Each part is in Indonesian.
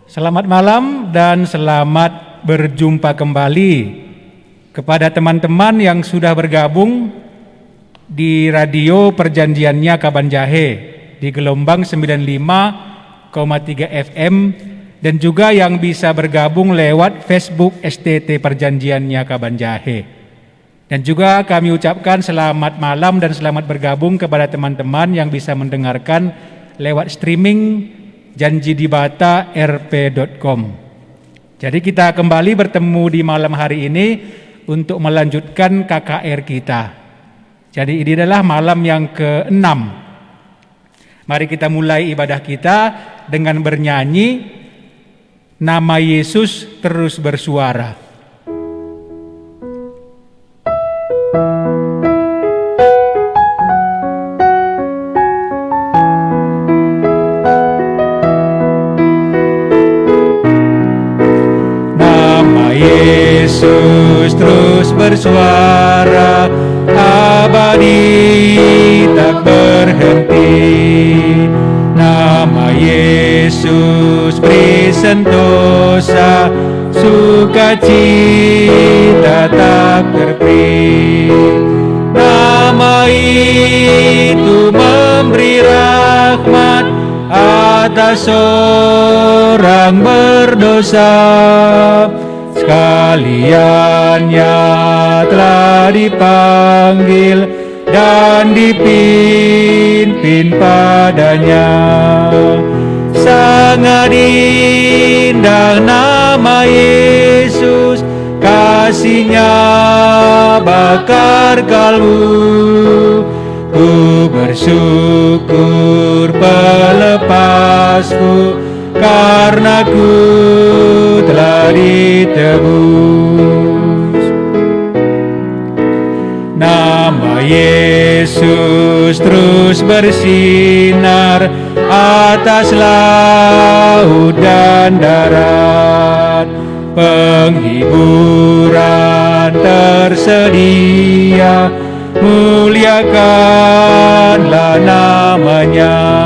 Selamat malam dan selamat berjumpa kembali kepada teman-teman yang sudah bergabung di radio Perjanjiannya Kaban Jahe di gelombang 95,3 FM dan juga yang bisa bergabung lewat Facebook STT Perjanjiannya Kaban Jahe. Dan juga kami ucapkan selamat malam dan selamat bergabung kepada teman-teman yang bisa mendengarkan lewat streaming janjidibata.rp.com. Jadi kita kembali bertemu di malam hari ini untuk melanjutkan KKR kita. Jadi ini adalah malam yang ke-6. Mari kita mulai ibadah kita dengan bernyanyi Nama Yesus Terus Bersuara. Yesus terus bersuara, abadi tak berhenti. Nama Yesus beri sentosa, sukacita tak terperi. Nama itu memberi rahmat atas orang berdosa. Sekaliannya telah dipanggil dan dipimpin padanya. Sangat indah nama Yesus, kasih-Nya bakar kalbu. Ku bersyukur pelepasku, karena ku telah ditebus. Nama Yesus terus bersinar atas laut dan darat. Penghiburan tersedia, muliakanlah namanya.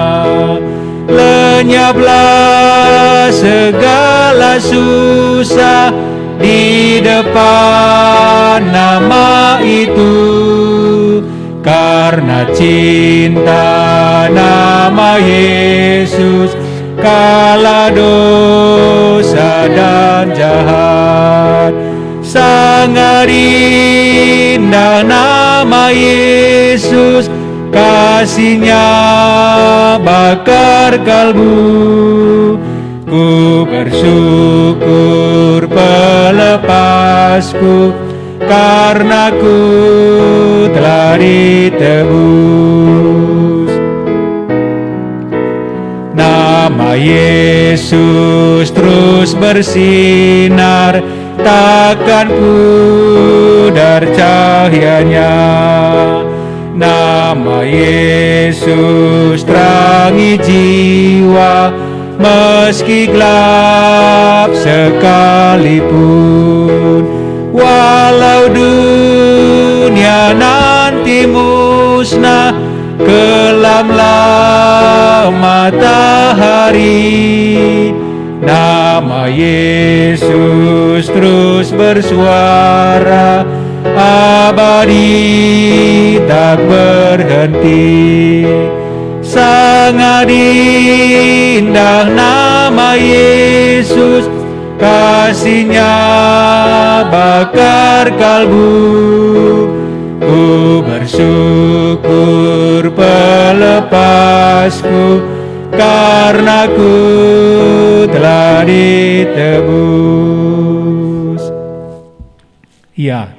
Lenyaplah segala susah di depan nama itu, karena cinta nama Yesus kalah dosa dan jahat. Sangat indah nama Yesus, kasih-Nya bakar kalbu. Ku bersyukur pelepasku, karena ku telah ditebus. Nama Yesus terus bersinar, takkan pudar cahayanya. Nama Yesus terangi jiwa, meski gelap sekalipun. Walau dunia nanti musnah, kelamlah matahari, nama Yesus terus bersuara, abadi tak berhenti. Sangat indah nama Yesus, kasih-Nya bakar kalbu. Ku bersyukur pelepasku, karena ku telah ditebus. Ya,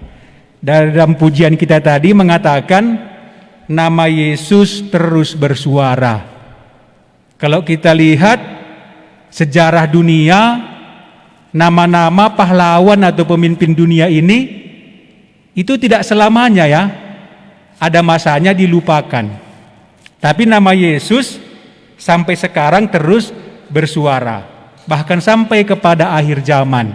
dalam pujian kita tadi mengatakan nama Yesus terus bersuara. Kalau kita lihat sejarah dunia, nama-nama pahlawan atau pemimpin dunia ini itu tidak selamanya ya, ada masanya dilupakan. Tapi nama Yesus sampai sekarang terus bersuara, bahkan sampai kepada akhir zaman.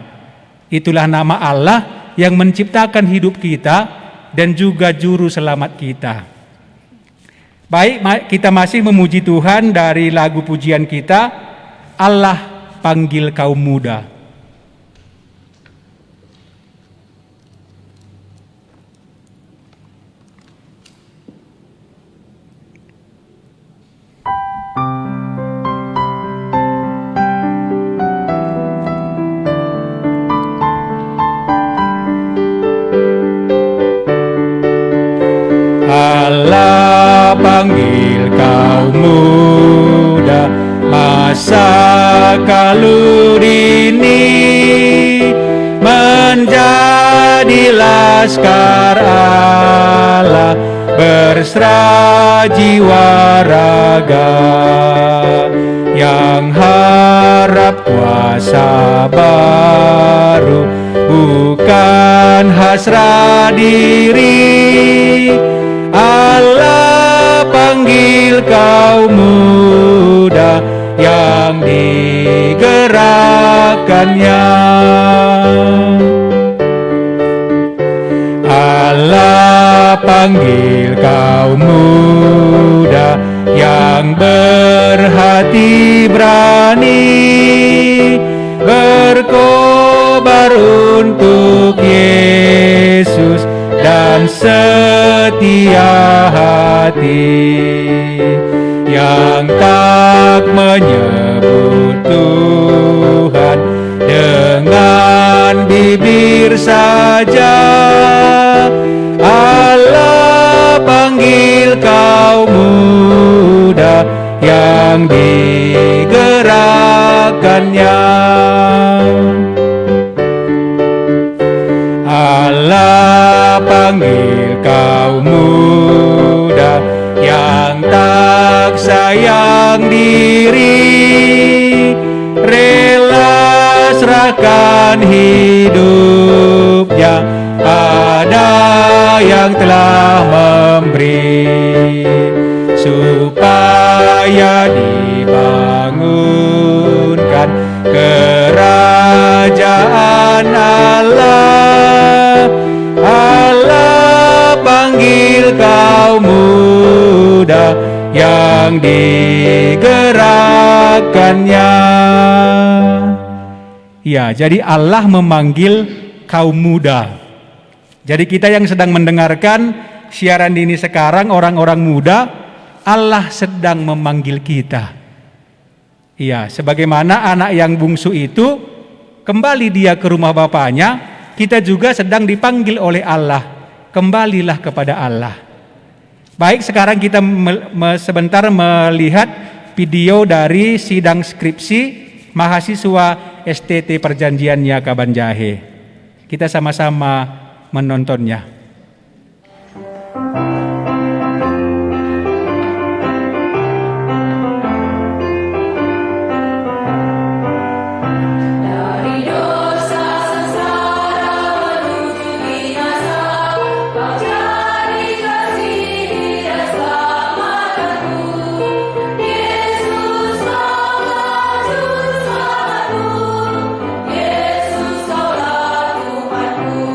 Itulah nama Allah yang menciptakan hidup kita dan juga juru selamat kita. Baik, kita masih memuji Tuhan dari lagu pujian kita, Allah panggil kaum muda. Allah panggil kaum muda, masa kalu dini, menjadi laskar Allah, berserah jiwa raga, yang harap kuasa baru, bukan hasrat diri. Allah panggil kaum muda yang digerakkannya. Allah panggil kaum muda yang berhati berani, berkobar untuk Yesus dan setia hati, yang tak menyebut Tuhan dengan bibir saja. Allah panggil kaum muda yang digerakkannya. Allah panggil kaum muda yang tak sayang diri, rela serahkan hidupnya pada yang telah memberi, supaya dibangunkan kerajaan Allah. Allah panggil kaum muda yang digerakkannya. Ya, jadi Allah memanggil kaum muda. Jadi kita yang sedang mendengarkan siaran ini sekarang, orang-orang muda, Allah sedang memanggil kita. Iya, sebagaimana anak yang bungsu itu kembali dia ke rumah bapaknya, kita juga sedang dipanggil oleh Allah, kembalilah kepada Allah. Baik, sekarang kita sebentar melihat video dari sidang skripsi mahasiswa STT Perjanjiannya Kabanjahe. Kita sama-sama menontonnya. Yesus kaulah Tuhanku.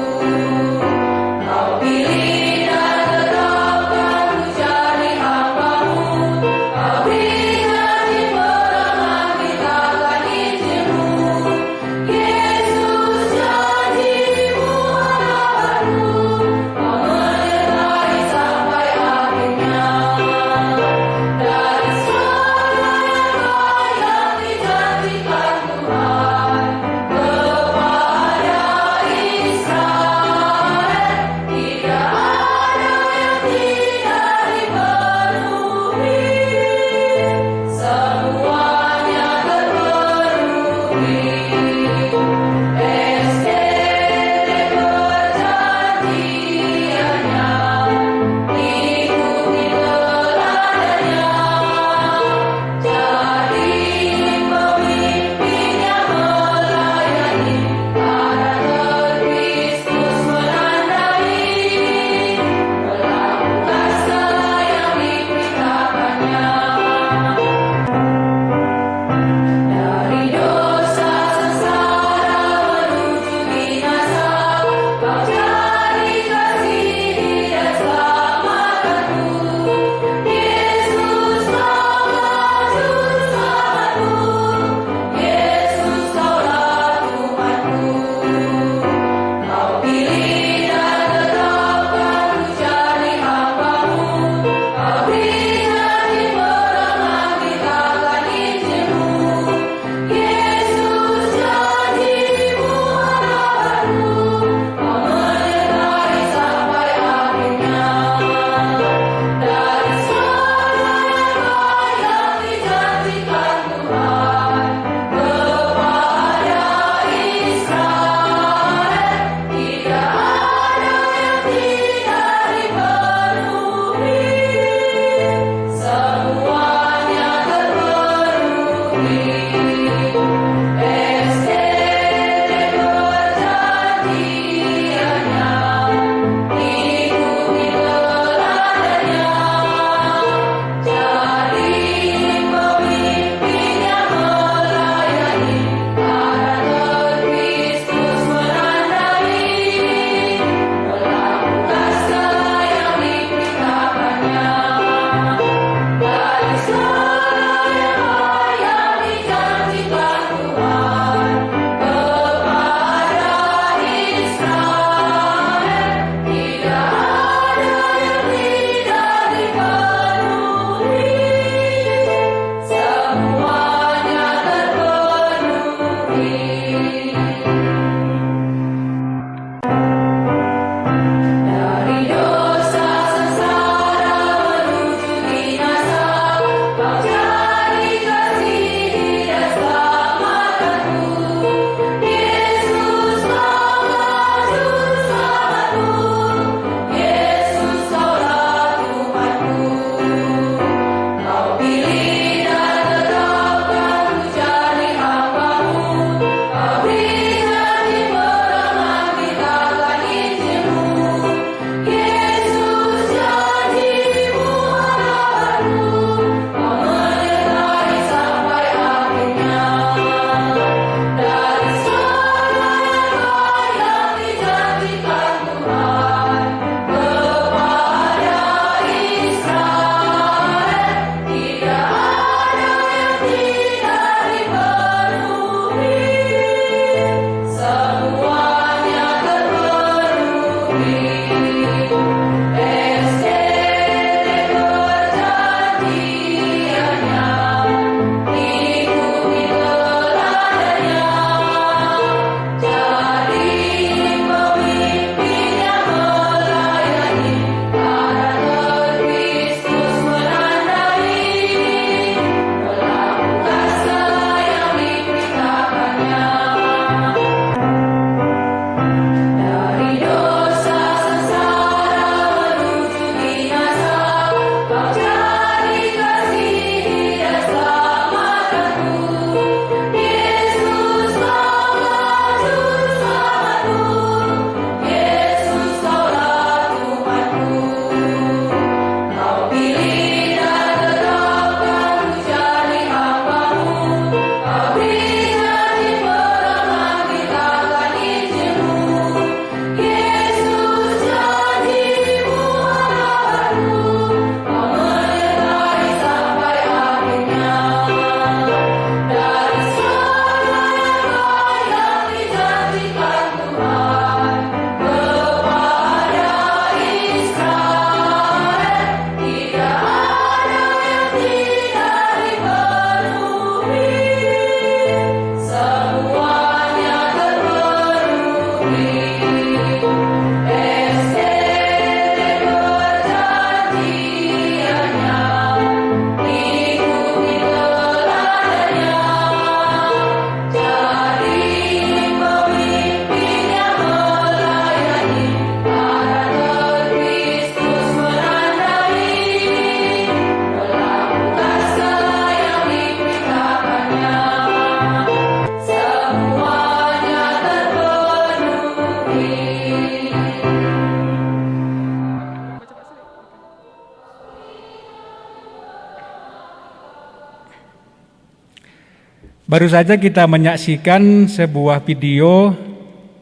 Baru saja kita menyaksikan sebuah video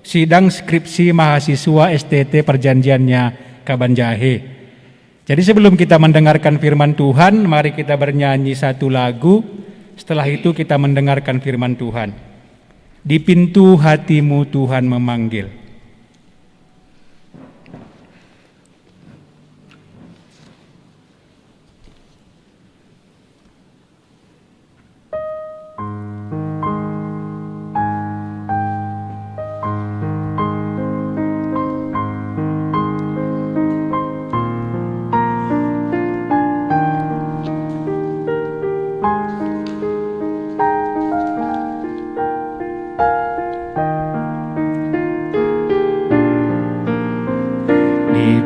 sidang skripsi mahasiswa STT Perjanjiannya Kabanjahe. Jadi sebelum kita mendengarkan firman Tuhan, mari kita bernyanyi satu lagu. Setelah itu kita mendengarkan firman Tuhan. Di pintu hatimu Tuhan memanggil.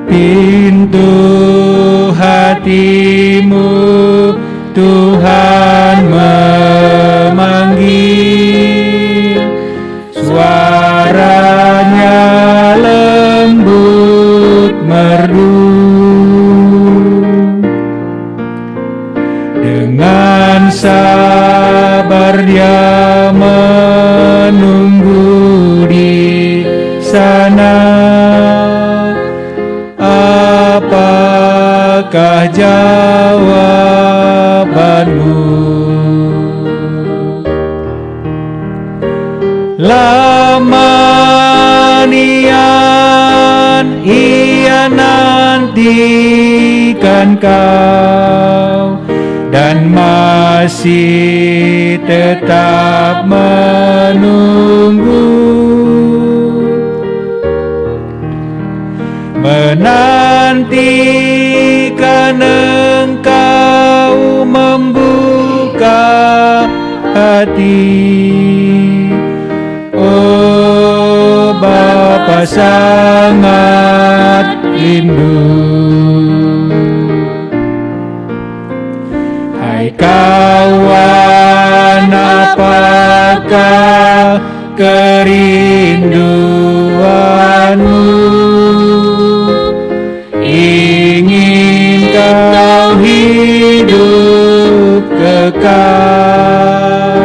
Pintu hatimu Tuhan memanggil, suaranya lembut merdu, dengan sabar dia menunggu di sana. Apakah jawabanmu? Lama nian ia nantikan kau dan masih tetap menunggu, menantikan engkau membuka hati. Oh Bapa sangat rindu. Hai kawan, apakah kerinduanmu? Ingin kau hidup kekal,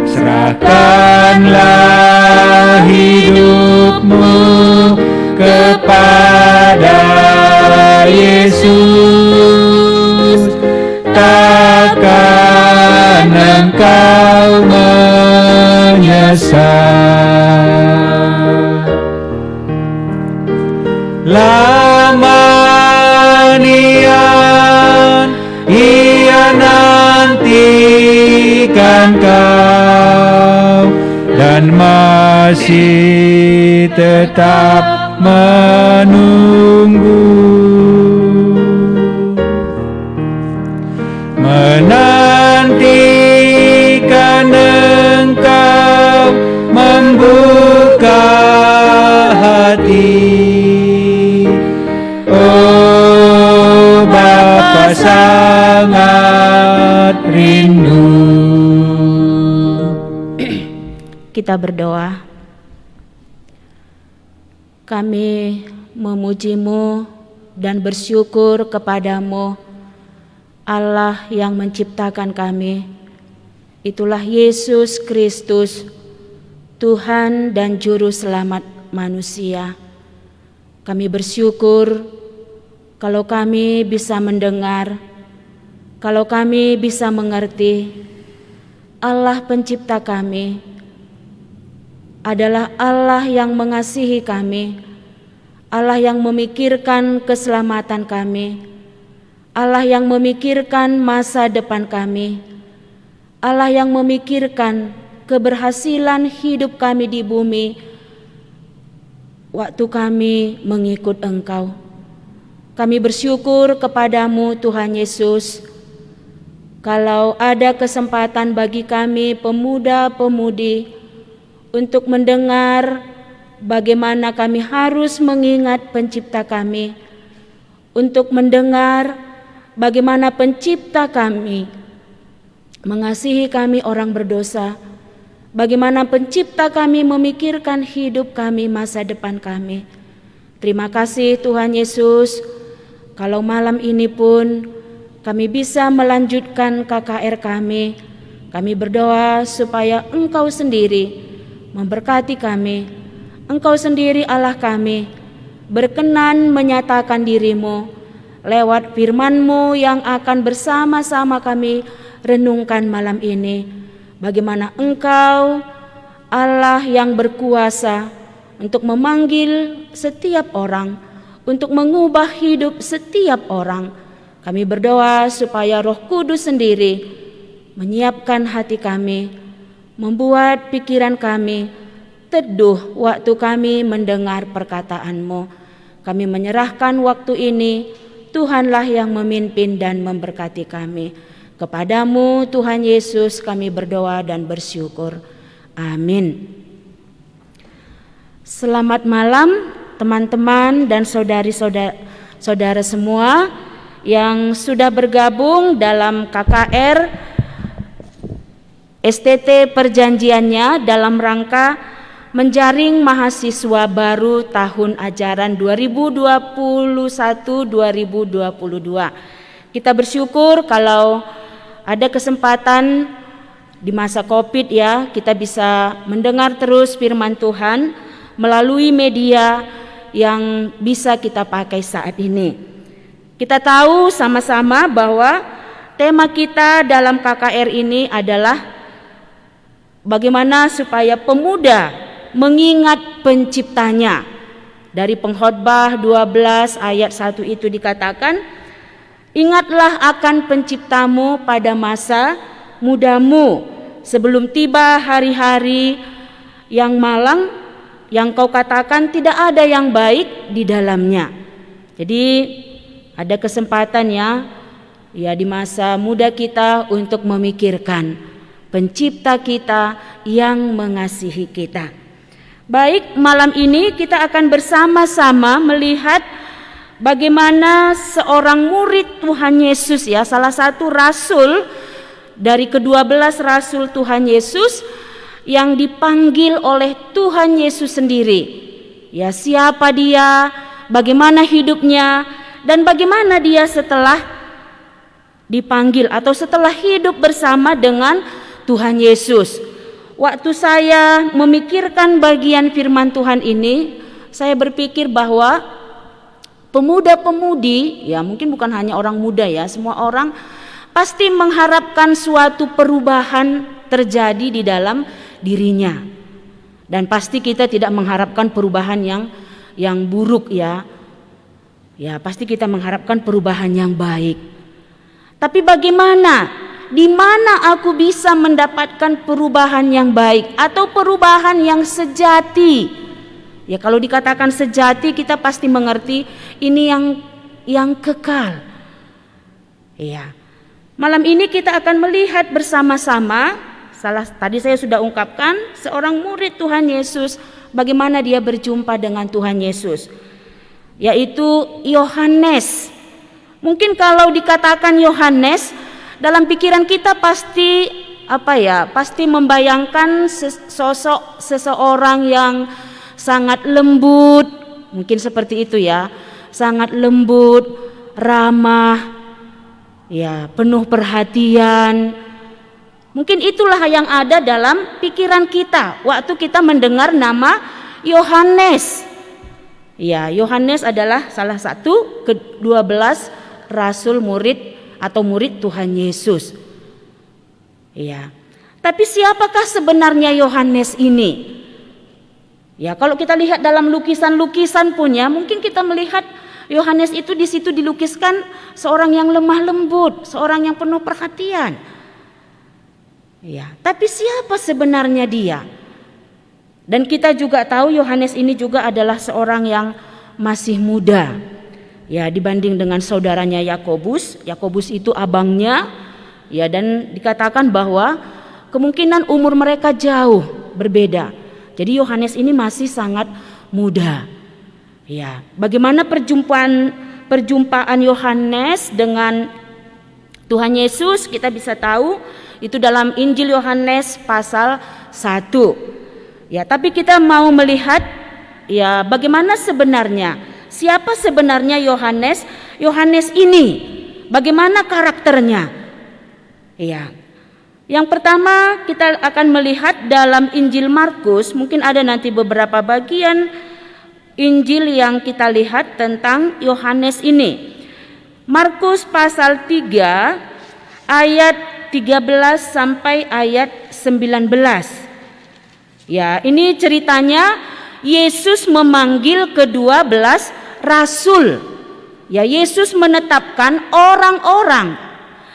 serahkanlah hidupmu kepada Yesus, takkan engkau menyesal. Lama nian ia nantikan kau dan masih tetap menunggu, menantikan engkau membuka hati. Oh Bapa sangat rindu. Kita berdoa. Kami memuji-Mu dan bersyukur kepadamu, Allah yang menciptakan kami. Itulah Yesus Kristus, Tuhan dan Juru Selamat manusia. Kami bersyukur kalau kami bisa mendengar, kalau kami bisa mengerti, Allah pencipta kami adalah Allah yang mengasihi kami, Allah yang memikirkan keselamatan kami, Allah yang memikirkan masa depan kami, Allah yang memikirkan keberhasilan hidup kami di bumi waktu kami mengikut Engkau. Kami bersyukur kepadamu Tuhan Yesus, kalau ada kesempatan bagi kami pemuda-pemudi untuk mendengar bagaimana kami harus mengingat pencipta kami, untuk mendengar bagaimana pencipta kami mengasihi kami orang berdosa, bagaimana pencipta kami memikirkan hidup kami, masa depan kami. Terima kasih Tuhan Yesus, kalau malam ini pun kami bisa melanjutkan KKR kami. Kami berdoa supaya Engkau sendiri memberkati kami. Engkau sendiri Allah kami berkenan menyatakan diri-Mu lewat firman-Mu yang akan bersama-sama kami renungkan malam ini. Bagaimana Engkau Allah yang berkuasa untuk memanggil setiap orang, untuk mengubah hidup setiap orang. Kami berdoa supaya Roh Kudus sendiri menyiapkan hati kami, membuat pikiran kami teduh waktu kami mendengar perkataan-Mu. Kami menyerahkan waktu ini, Tuhanlah yang memimpin dan memberkati kami. Kepadamu Tuhan Yesus kami berdoa dan bersyukur. Amin. Selamat malam teman-teman dan saudari-saudara semua yang sudah bergabung dalam KKR STT perjanjiannya dalam rangka menjaring mahasiswa baru tahun ajaran 2021-2022. Kita bersyukur kalau ada kesempatan di masa Covid ya, kita bisa mendengar terus firman Tuhan melalui media yang bisa kita pakai saat ini. Kita tahu sama-sama bahwa tema kita dalam KKR ini adalah bagaimana supaya pemuda mengingat penciptanya. Dari Pengkhotbah 12 ayat 1 itu dikatakan, ingatlah akan penciptamu pada masa mudamu, sebelum tiba hari-hari yang malang, yang kau katakan tidak ada yang baik di dalamnya. Jadi ada kesempatan ya di masa muda kita untuk memikirkan pencipta kita yang mengasihi kita. Baik, malam ini kita akan bersama-sama melihat bagaimana seorang murid Tuhan Yesus ya, salah satu rasul dari ke-12 rasul Tuhan Yesus yang dipanggil oleh Tuhan Yesus sendiri. Ya, siapa dia, bagaimana hidupnya, dan bagaimana dia setelah dipanggil atau setelah hidup bersama dengan Tuhan Yesus. Waktu saya memikirkan bagian firman Tuhan ini, saya berpikir bahwa pemuda-pemudi, ya mungkin bukan hanya orang muda ya, semua orang pasti mengharapkan suatu perubahan terjadi di dalam dirinya. Dan pasti kita tidak mengharapkan perubahan yang buruk ya. Ya, pasti kita mengharapkan perubahan yang baik. Tapi bagaimana? Di mana aku bisa mendapatkan perubahan yang baik atau perubahan yang sejati? Ya, kalau dikatakan sejati kita pasti mengerti ini yang kekal. Ya. Malam ini kita akan melihat bersama-sama, tadi saya sudah ungkapkan, seorang murid Tuhan Yesus, bagaimana dia berjumpa dengan Tuhan Yesus, yaitu Yohanes. Mungkin kalau dikatakan Yohanes, dalam pikiran kita pasti pasti membayangkan sosok seseorang yang sangat lembut, mungkin seperti itu ya, sangat lembut, ramah, ya, penuh perhatian. Mungkin itulah yang ada dalam pikiran kita waktu kita mendengar nama Yohanes. Ya, Yohanes adalah salah satu ke-12 rasul murid atau murid Tuhan Yesus. Ya. Tapi siapakah sebenarnya Yohanes ini? Ya, kalau kita lihat dalam lukisan-lukisan punya, mungkin kita melihat Yohanes itu di situ dilukiskan seorang yang lemah lembut, seorang yang penuh perhatian. Ya, tapi siapa sebenarnya dia? Dan kita juga tahu Yohanes ini juga adalah seorang yang masih muda. Ya, dibanding dengan saudaranya Yakobus. Yakobus itu abangnya. Ya, dan dikatakan bahwa kemungkinan umur mereka jauh berbeda. Jadi Yohanes ini masih sangat muda. Ya, bagaimana perjumpaan Yohanes dengan Tuhan Yesus kita bisa tahu itu dalam Injil Yohanes pasal 1. Ya, tapi kita mau melihat ya bagaimana sebenarnya, siapa sebenarnya Yohanes? Yohanes ini bagaimana karakternya? Iya. Yang pertama kita akan melihat dalam Injil Markus, mungkin ada nanti beberapa bagian Injil yang kita lihat tentang Yohanes ini. Markus pasal 3 ayat 13 sampai ayat 19. Ya, ini ceritanya Yesus memanggil ke-12 rasul. Ya, Yesus menetapkan orang-orang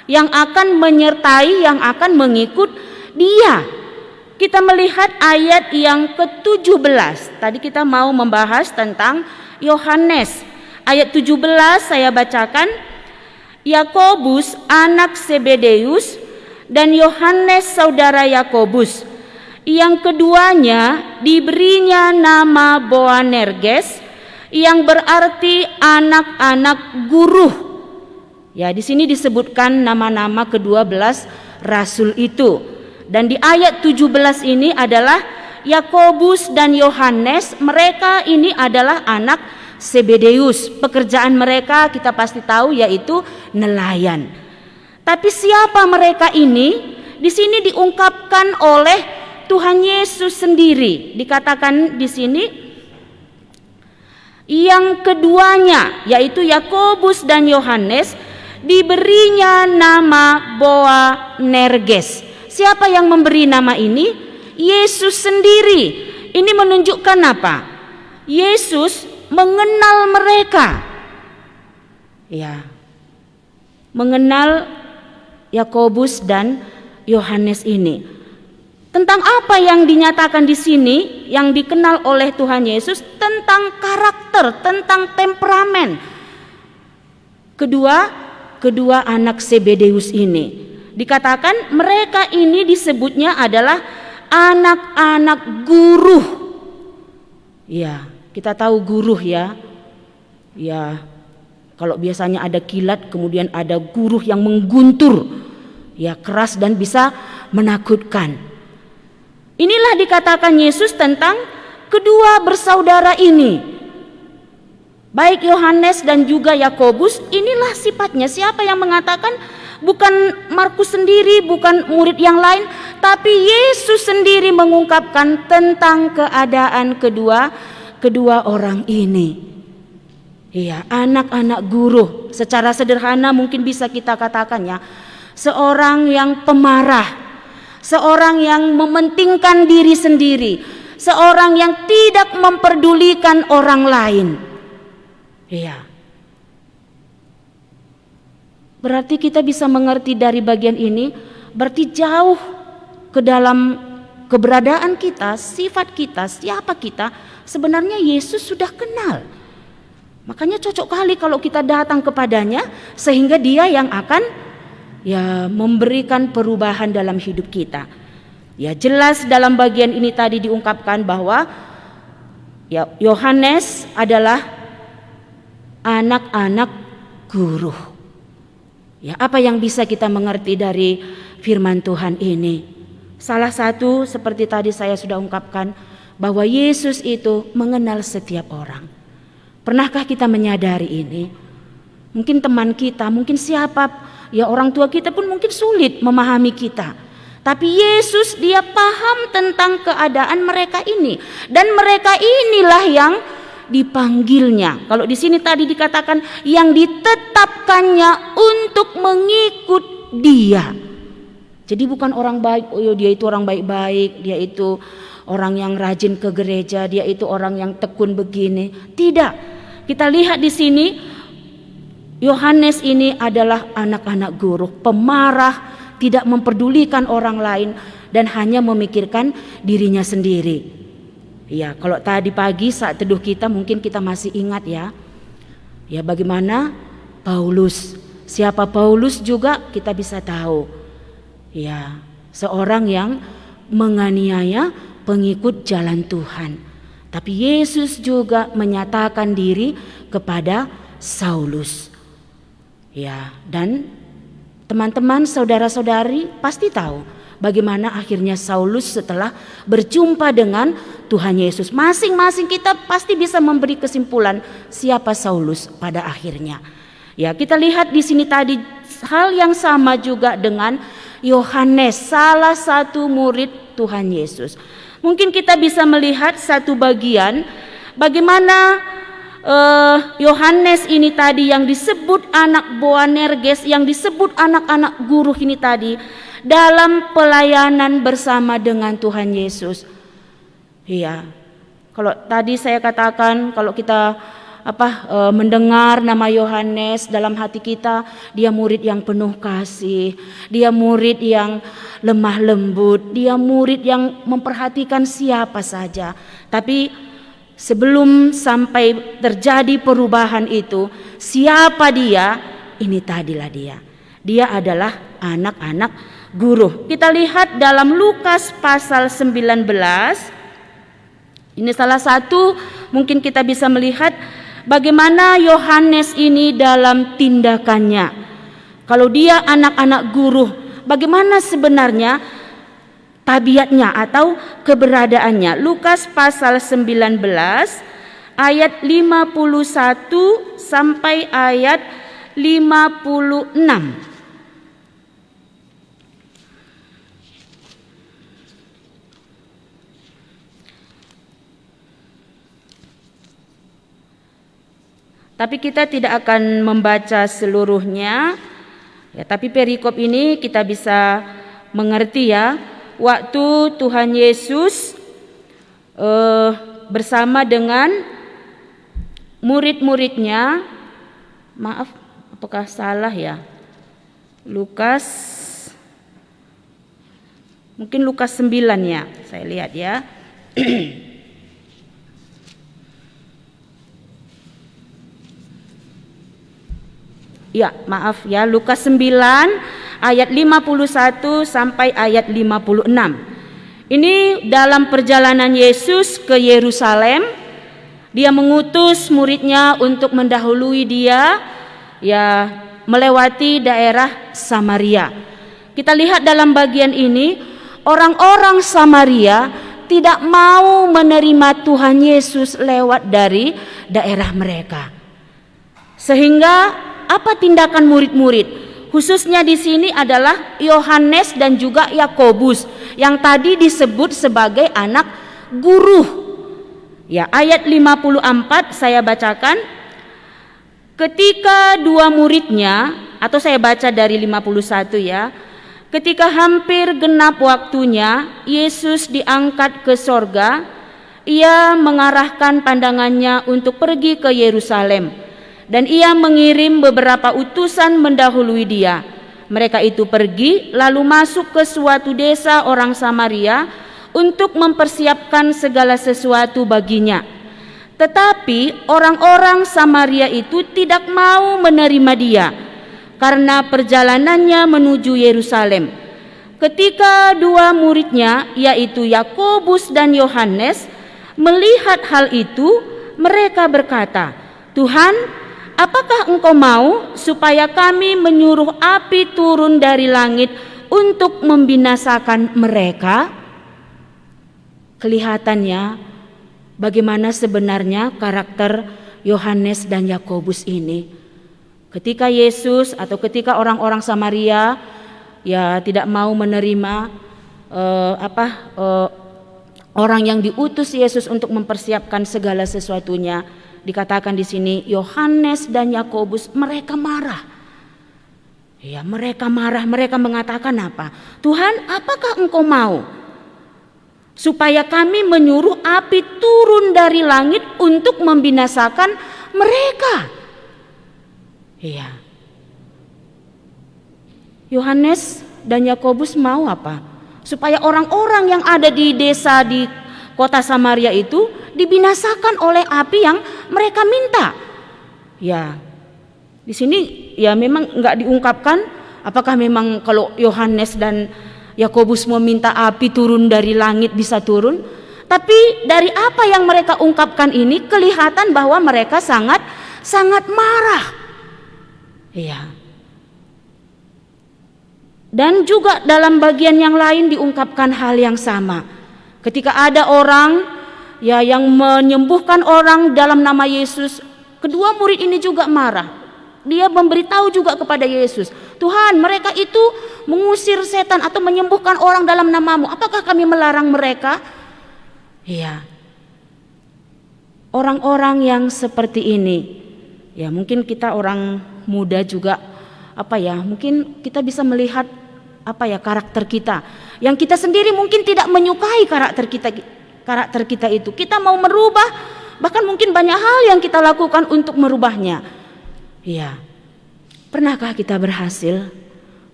yang akan menyertai, yang akan mengikut Dia. Kita melihat ayat yang ke-17. Tadi kita mau membahas tentang Yohanes. Ayat 17 saya bacakan. Yakobus anak Zebedeus dan Yohanes saudara Yakobus. Yang keduanya diberinya nama Boanerges yang berarti anak-anak guru. Ya, di sini disebutkan nama-nama ke-12 rasul itu. Dan di ayat 17 ini adalah Yakobus dan Yohanes, mereka ini adalah anak Zebedeus. Pekerjaan mereka kita pasti tahu yaitu nelayan. Tapi siapa mereka ini? Di sini diungkapkan oleh Tuhan Yesus sendiri. Dikatakan di sini yang keduanya yaitu Yakobus dan Yohanes diberinya nama Boanerges. Siapa yang memberi nama ini? Yesus sendiri. Ini menunjukkan apa? Yesus mengenal mereka. Ya. Mengenal Yakobus dan Yohanes ini. Tentang apa yang dinyatakan di sini, yang dikenal oleh Tuhan Yesus, tentang karakter, tentang temperamen kedua anak Zebedeus ini. Dikatakan mereka ini disebutnya adalah anak-anak guru. Ya, kita tahu guru ya. Ya, kalau biasanya ada kilat, kemudian ada guru yang mengguntur. Ya, keras dan bisa menakutkan. Inilah dikatakan Yesus tentang kedua bersaudara ini. Baik Yohanes dan juga Yakobus, inilah sifatnya. Siapa yang mengatakan? Bukan Markus sendiri, bukan murid yang lain, tapi Yesus sendiri mengungkapkan tentang keadaan kedua orang ini. Iya, anak-anak guru. Secara sederhana mungkin bisa kita katakan ya, seorang yang pemarah, seorang yang mementingkan diri sendiri, seorang yang tidak memperdulikan orang lain. Iya. Berarti kita bisa mengerti dari bagian ini, berarti jauh ke dalam keberadaan kita, sifat kita, siapa kita, sebenarnya Yesus sudah kenal. Makanya cocok kali kalau kita datang kepadanya, sehingga Dia yang akan ya memberikan perubahan dalam hidup kita. Ya, jelas dalam bagian ini tadi diungkapkan bahwa ya Yohanes adalah anak-anak guru. Ya, apa yang bisa kita mengerti dari firman Tuhan ini? Salah satu seperti tadi saya sudah ungkapkan bahwa Yesus itu mengenal setiap orang. Pernahkah kita menyadari ini? Mungkin teman kita, mungkin siapa, ya orang tua kita pun mungkin sulit memahami kita. Tapi Yesus Dia paham tentang keadaan mereka ini, dan mereka inilah yang dipanggilnya. Kalau di sini tadi dikatakan yang ditetapkannya untuk mengikut Dia. Jadi bukan orang baik, oh dia itu orang baik-baik, dia itu orang yang rajin ke gereja, dia itu orang yang tekun begini. Tidak. Kita lihat di sini Yohanes ini adalah anak-anak guru, pemarah, tidak memperdulikan orang lain dan hanya memikirkan dirinya sendiri. Ya, kalau tadi pagi saat teduh kita mungkin kita masih ingat ya. Ya, bagaimana Paulus. Siapa Paulus juga kita bisa tahu. Ya, seorang yang menganiaya pengikut jalan Tuhan. Tapi Yesus juga menyatakan diri kepada Saulus. Ya, dan teman-teman, saudara-saudari pasti tahu bagaimana akhirnya Saulus setelah berjumpa dengan Tuhan Yesus. Masing-masing kita pasti bisa memberi kesimpulan siapa Saulus pada akhirnya. Ya, kita lihat di sini tadi hal yang sama juga dengan Yohanes, salah satu murid Tuhan Yesus. Mungkin kita bisa melihat satu bagian bagaimana Yohanes ini tadi yang disebut anak Boanerges, yang disebut anak-anak guru ini tadi dalam pelayanan bersama dengan Tuhan Yesus. Iya. Kalau tadi saya katakan kalau kita mendengar nama Yohanes dalam hati kita, dia murid yang penuh kasih, dia murid yang lemah lembut, dia murid yang memperhatikan siapa saja. Tapi sebelum sampai terjadi perubahan itu, siapa dia? Ini tadilah dia. Dia adalah anak-anak guru. Kita lihat dalam Lukas pasal 19. Ini salah satu mungkin kita bisa melihat bagaimana Yohanes ini dalam tindakannya. Kalau dia anak-anak guru, bagaimana sebenarnya tabiatnya atau keberadaannya. Lukas pasal 19 ayat 51 sampai ayat 56. Tapi kita tidak akan membaca seluruhnya, ya, tapi perikop ini kita bisa mengerti ya. Waktu Tuhan Yesus bersama dengan murid-muridnya, maaf, apakah salah ya? Mungkin Lukas 9 ya, saya lihat ya. Ya, maaf ya, Lukas 9 ayat 51 sampai ayat 56. Ini dalam perjalanan Yesus ke Yerusalem. Dia mengutus muridnya untuk mendahului dia, ya, melewati daerah Samaria. Kita lihat dalam bagian ini, orang-orang Samaria tidak mau menerima Tuhan Yesus lewat dari daerah mereka. Sehingga apa tindakan murid-murid? Khususnya di sini adalah Yohanes dan juga Yakobus yang tadi disebut sebagai anak guru. Ya, ayat 54 saya bacakan. Ketika dua muridnya, atau saya baca dari 51 ya. Ketika hampir genap waktunya, Yesus diangkat ke sorga. Ia mengarahkan pandangannya untuk pergi ke Yerusalem. Dan ia mengirim beberapa utusan mendahului dia. Mereka itu pergi lalu masuk ke suatu desa orang Samaria untuk mempersiapkan segala sesuatu baginya. Tetapi orang-orang Samaria itu tidak mau menerima dia karena perjalanannya menuju Yerusalem. Ketika dua muridnya, yaitu Yakobus dan Yohanes, melihat hal itu, mereka berkata, "Tuhan, apakah Engkau mau supaya kami menyuruh api turun dari langit untuk membinasakan mereka?" Kelihatannya bagaimana sebenarnya karakter Yohanes dan Yakobus ini. Ketika Yesus atau ketika orang-orang Samaria ya tidak mau menerima orang yang diutus Yesus untuk mempersiapkan segala sesuatunya, dikatakan di sini Yohanes dan Yakobus mereka marah. Ya, mereka marah, mereka mengatakan apa? "Tuhan, apakah Engkau mau supaya kami menyuruh api turun dari langit untuk membinasakan mereka?" Iya. Yohanes dan Yakobus mau apa? Supaya orang-orang yang ada di desa di kota Samaria itu dibinasakan oleh api yang mereka minta. Ya, di sini ya memang nggak diungkapkan apakah memang kalau Yohanes dan Yakobus meminta api turun dari langit bisa turun. Tapi dari apa yang mereka ungkapkan ini kelihatan bahwa mereka sangat marah. Iya. Dan juga dalam bagian yang lain diungkapkan hal yang sama. Ketika ada orang ya yang menyembuhkan orang dalam nama Yesus, kedua murid ini juga marah. dia memberitahu juga kepada Yesus, Tuhan, mereka itu mengusir setan atau menyembuhkan orang dalam namamu. Apakah kami melarang mereka? Iya. Orang-orang yang seperti ini, ya mungkin kita orang muda juga, mungkin kita bisa melihat karakter kita. Yang kita sendiri mungkin tidak menyukai karakter kita itu. Kita mau merubah, bahkan mungkin banyak hal yang kita lakukan untuk merubahnya. Iya. Pernahkah kita berhasil?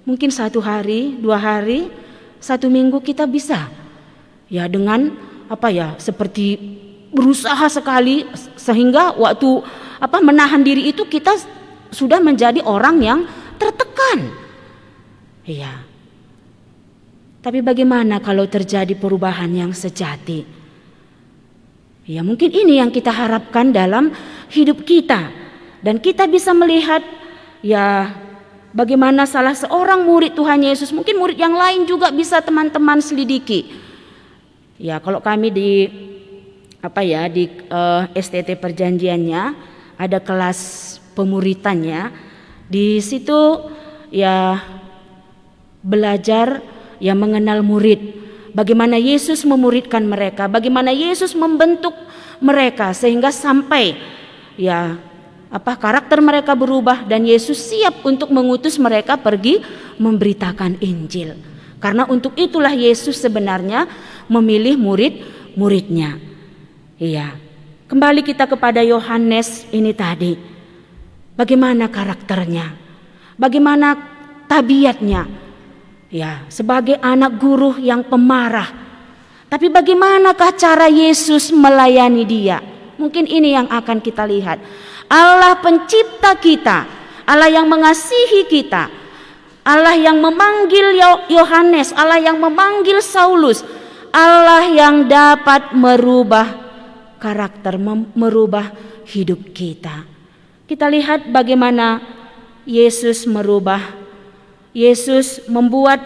Mungkin 1 hari, 2 hari, 1 minggu kita bisa. Ya dengan seperti berusaha sekali sehingga waktu menahan diri itu kita sudah menjadi orang yang tertekan. Iya. Tapi bagaimana kalau terjadi perubahan yang sejati? Ya mungkin ini yang kita harapkan dalam hidup kita. Dan kita bisa melihat ya bagaimana salah seorang murid Tuhan Yesus, mungkin murid yang lain juga bisa teman-teman selidiki. Ya kalau kami di STT Perjanjiannya ada kelas pemuritannya. Di situ ya belajar ya mengenal murid. Bagaimana Yesus memuridkan mereka, bagaimana Yesus membentuk mereka sehingga sampai ya karakter mereka berubah dan Yesus siap untuk mengutus mereka pergi memberitakan Injil. Karena untuk itulah Yesus sebenarnya memilih murid-muridnya. Iya. Kembali kita kepada Yohanes ini tadi. Bagaimana karakternya? Bagaimana tabiatnya? Ya, sebagai anak guru yang pemarah. Tapi bagaimanakah cara Yesus melayani dia? Mungkin ini yang akan kita lihat. Allah pencipta kita, Allah yang mengasihi kita, Allah yang memanggil Yohanes, Allah yang memanggil Saulus, Allah yang dapat merubah karakter, merubah hidup kita. Kita lihat bagaimana Yesus merubah. Yesus membuat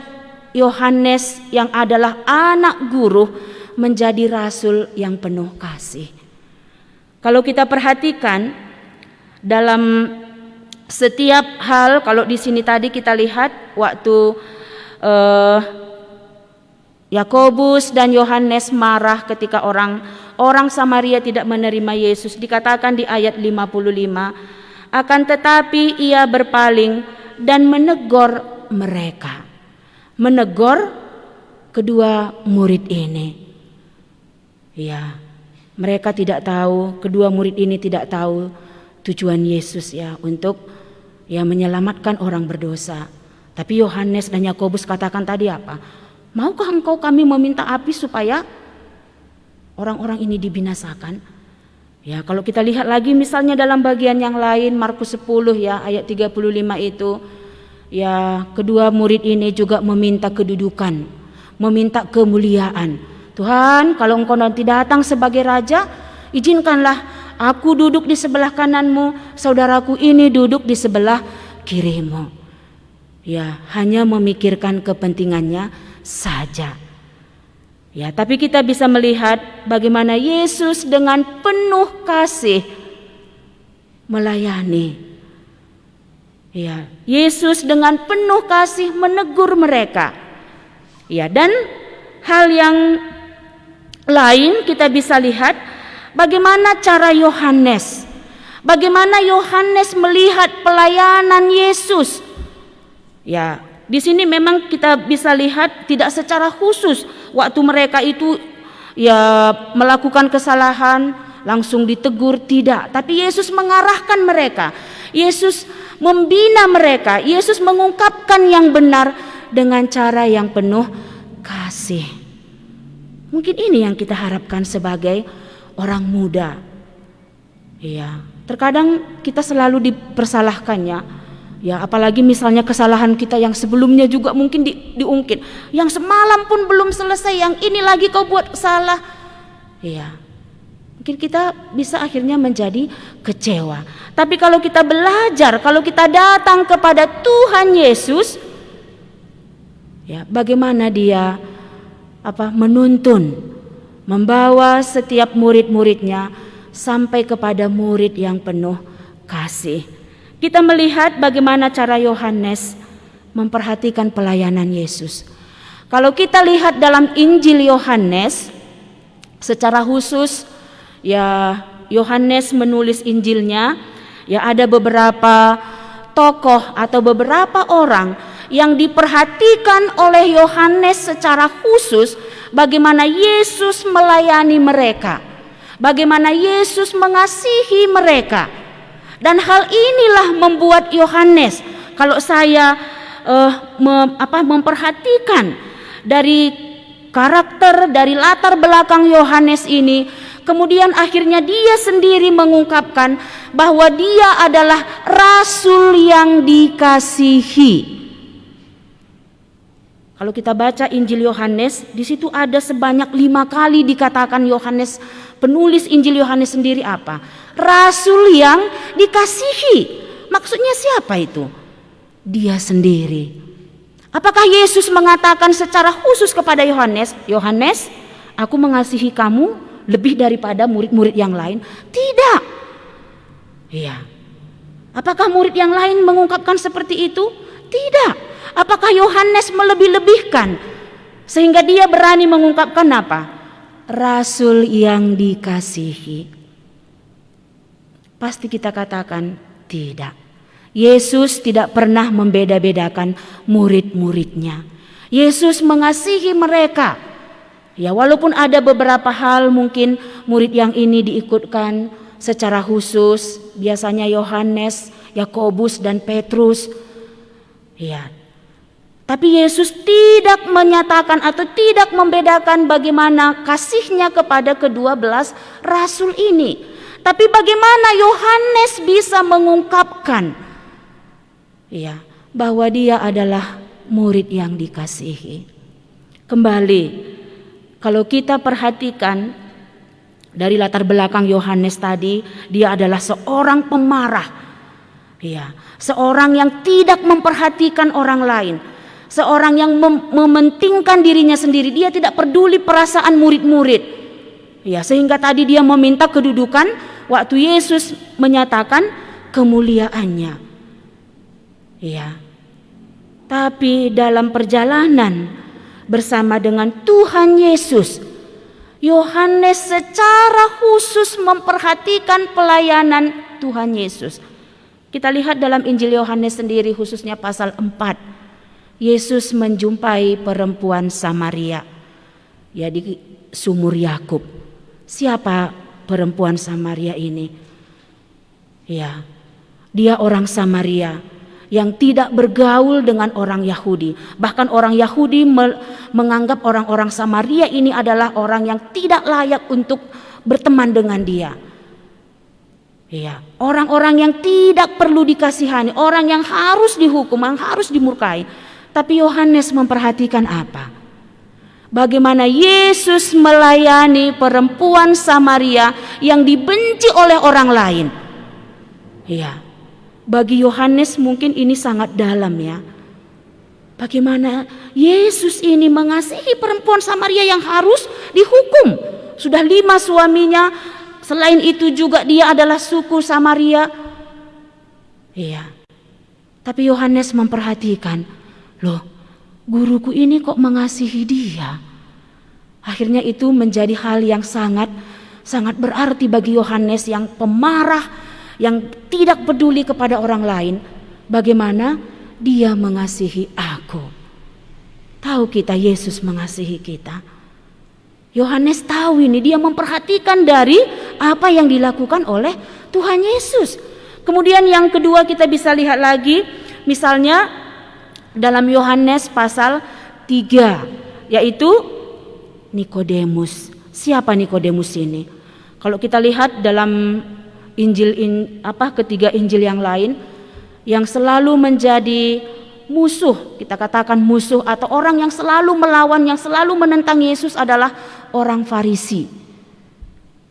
Yohanes yang adalah anak guru menjadi rasul yang penuh kasih. Kalau kita perhatikan dalam setiap hal, kalau di sini tadi kita lihat waktu Yakobus dan Yohanes marah ketika orang Samaria tidak menerima Yesus, dikatakan di ayat 55, akan tetapi ia berpaling dan menegur mereka. Menegur kedua murid ini. Ya, mereka tidak tahu, kedua murid ini tidak tahu tujuan Yesus ya untuk ya menyelamatkan orang berdosa. Tapi Yohanes dan Yakobus katakan tadi apa? Maukah engkau kami meminta api supaya orang-orang ini dibinasakan? Ya, kalau kita lihat lagi misalnya dalam bagian yang lain Markus 10 ya ayat 35 itu ya kedua murid ini juga meminta kedudukan, meminta kemuliaan. Tuhan, kalau engkau nanti datang sebagai raja, izinkanlah aku duduk di sebelah kananmu, saudaraku ini duduk di sebelah kirimu. Ya, hanya memikirkan kepentingannya saja. Ya, tapi kita bisa melihat bagaimana Yesus dengan penuh kasih melayani. Ya, Yesus dengan penuh kasih menegur mereka. Ya, dan hal yang lain kita bisa lihat bagaimana cara Yohanes. Bagaimana Yohanes melihat pelayanan Yesus. Ya, di sini memang kita bisa lihat tidak secara khusus waktu mereka itu ya melakukan kesalahan langsung ditegur, tidak, tapi Yesus mengarahkan mereka. Yesus membina mereka. Yesus mengungkapkan yang benar dengan cara yang penuh kasih. Mungkin ini yang kita harapkan sebagai orang muda. Iya, terkadang kita selalu dipersalahkannya. Ya, apalagi misalnya kesalahan kita yang sebelumnya juga mungkin diungkit. Yang semalam pun belum selesai, yang ini lagi kau buat salah. Iya. Mungkin kita bisa akhirnya menjadi kecewa. Tapi kalau kita belajar, kalau kita datang kepada Tuhan Yesus, ya, bagaimana dia menuntun, membawa setiap murid-muridnya sampai kepada murid yang penuh kasih. kita melihat bagaimana cara Yohanes memperhatikan pelayanan Yesus. Kalau kita lihat dalam Injil Yohanes, secara khusus ya Yohanes menulis Injilnya, ya ada beberapa tokoh atau beberapa orang yang diperhatikan oleh Yohanes secara khusus, bagaimana Yesus melayani mereka, bagaimana Yesus mengasihi mereka. Dan hal inilah membuat Yohanes, kalau saya memperhatikan dari karakter, dari latar belakang Yohanes ini, kemudian akhirnya dia sendiri mengungkapkan bahwa dia adalah rasul yang dikasihi. Kalau kita baca Injil Yohanes, di situ ada sebanyak 5 kali dikatakan Yohanes, penulis Injil Yohanes sendiri apa? Rasul yang dikasihi. Maksudnya siapa itu? Dia sendiri. Apakah Yesus mengatakan secara khusus kepada Yohanes, Yohanes, aku mengasihi kamu lebih daripada murid-murid yang lain? Tidak. Iya. Apakah murid yang lain mengungkapkan seperti itu? Tidak. Apakah Yohanes melebih-lebihkan sehingga dia berani mengungkapkan apa? Rasul yang dikasihi. Pasti kita katakan tidak. Yesus tidak pernah membeda-bedakan murid-muridnya. Yesus mengasihi mereka. Ya, walaupun ada beberapa hal mungkin murid yang ini diikutkan secara khusus, biasanya Yohanes, Yakobus dan Petrus. Ya. Tapi Yesus tidak menyatakan atau tidak membedakan bagaimana kasihnya kepada ke-12 rasul ini. Tapi bagaimana Yohanes bisa mengungkapkan ya, bahwa dia adalah murid yang dikasihi. Kembali, kalau kita perhatikan dari latar belakang Yohanes tadi, dia adalah seorang pemarah. Ya, seorang yang tidak memperhatikan orang lain. Seorang yang mementingkan dirinya sendiri. Dia tidak peduli perasaan murid-murid. Ya, sehingga tadi dia meminta kedudukan waktu Yesus menyatakan kemuliaannya. Ya. Tapi dalam perjalanan bersama dengan Tuhan Yesus, Yohanes secara khusus memperhatikan pelayanan Tuhan Yesus. Kita lihat dalam Injil Yohanes sendiri, khususnya pasal 4. Yesus menjumpai perempuan Samaria, ya, di sumur Yakub. Siapa perempuan Samaria ini? Ya, dia orang Samaria yang tidak bergaul dengan orang Yahudi. Bahkan orang Yahudi menganggap orang-orang Samaria ini adalah orang yang tidak layak untuk berteman dengan dia. Ya, orang-orang yang tidak perlu dikasihani, orang yang harus dihukum, yang harus dimurkai. Tapi Yohanes memperhatikan apa? Bagaimana Yesus melayani perempuan Samaria yang dibenci oleh orang lain. Ya, bagi Yohanes mungkin ini sangat dalam ya. Bagaimana Yesus ini mengasihi perempuan Samaria yang harus dihukum. Sudah 5 suaminya, selain itu juga dia adalah suku Samaria. Iya. Tapi Yohanes memperhatikan, loh, guruku ini kok mengasihi dia. Akhirnya itu menjadi hal yang sangat berarti bagi Yohanes yang pemarah, yang tidak peduli kepada orang lain. Bagaimana dia mengasihi aku. Tahu kita Yesus mengasihi kita. Yohanes tahu ini, dia memperhatikan dari apa yang dilakukan oleh Tuhan Yesus. Kemudian yang kedua kita bisa lihat lagi, misalnya dalam Yohanes pasal 3, yaitu Nikodemus. Siapa Nikodemus ini? Kalau kita lihat dalam ketiga Injil yang lain, yang selalu menjadi musuh, kita katakan musuh atau orang yang selalu melawan, yang selalu menentang Yesus adalah orang Farisi.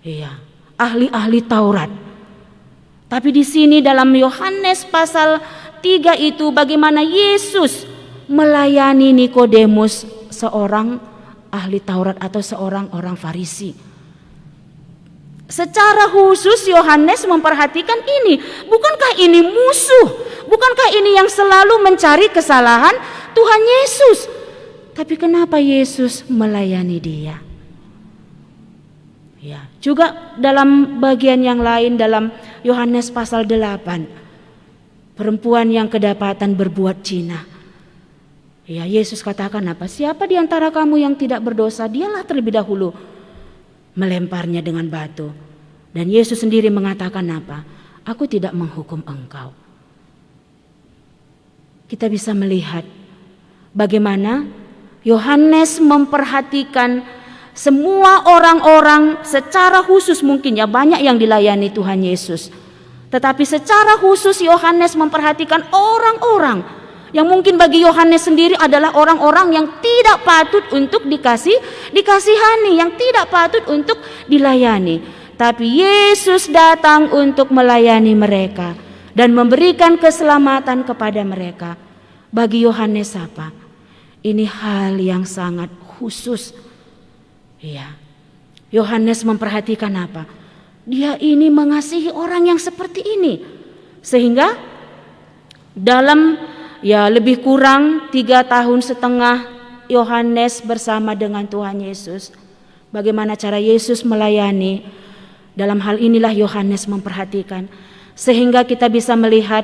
Iya, ahli-ahli Taurat. Tapi di sini dalam Yohanes pasal 3 itu bagaimana Yesus melayani Nikodemus, seorang ahli Taurat atau seorang orang Farisi. Secara khusus Yohanes memperhatikan ini. Bukankah ini musuh? Bukankah ini yang selalu mencari kesalahan Tuhan Yesus? Tapi kenapa Yesus melayani dia? Ya, juga dalam bagian yang lain dalam Yohanes pasal 8, perempuan yang kedapatan berbuat zina. Ya, Yesus katakan apa? Siapa di antara kamu yang tidak berdosa, dialah terlebih dahulu melemparnya dengan batu. Dan Yesus sendiri mengatakan apa? Aku tidak menghukum engkau. Kita bisa melihat bagaimana Yohanes memperhatikan semua orang-orang secara khusus, mungkin ya banyak yang dilayani Tuhan Yesus. Tetapi secara khusus Yohanes memperhatikan orang-orang yang mungkin bagi Yohanes sendiri adalah orang-orang yang tidak patut untuk dikasihani, yang tidak patut untuk dilayani. Tapi Yesus datang untuk melayani mereka dan memberikan keselamatan kepada mereka. Bagi Yohanes apa? Ini hal yang sangat khusus. Ya, Yohanes memperhatikan apa? Dia ini mengasihi orang yang seperti ini. Sehingga dalam lebih kurang 3,5 tahun Yohanes bersama dengan Tuhan Yesus. Bagaimana cara Yesus melayani? Dalam hal inilah Yohanes memperhatikan. Sehingga kita bisa melihat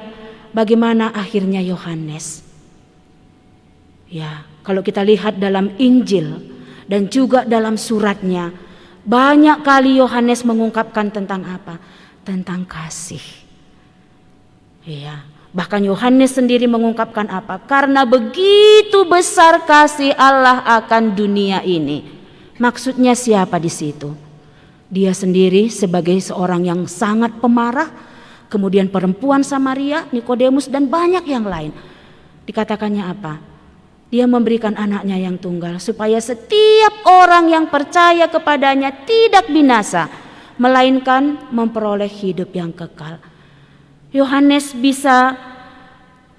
bagaimana akhirnya Yohanes. Ya, kalau kita lihat dalam Injil dan juga dalam suratnya, banyak kali Yohanes mengungkapkan tentang apa? Tentang kasih. Ya, bahkan Yohanes sendiri mengungkapkan apa? Karena begitu besar kasih Allah akan dunia ini. Maksudnya siapa di situ? Dia sendiri sebagai seorang yang sangat pemarah, kemudian perempuan Samaria, Nikodemus dan banyak yang lain. Dikatakannya apa? Dia memberikan anaknya yang tunggal supaya setiap orang yang percaya kepadanya tidak binasa, melainkan memperoleh hidup yang kekal. Yohanes bisa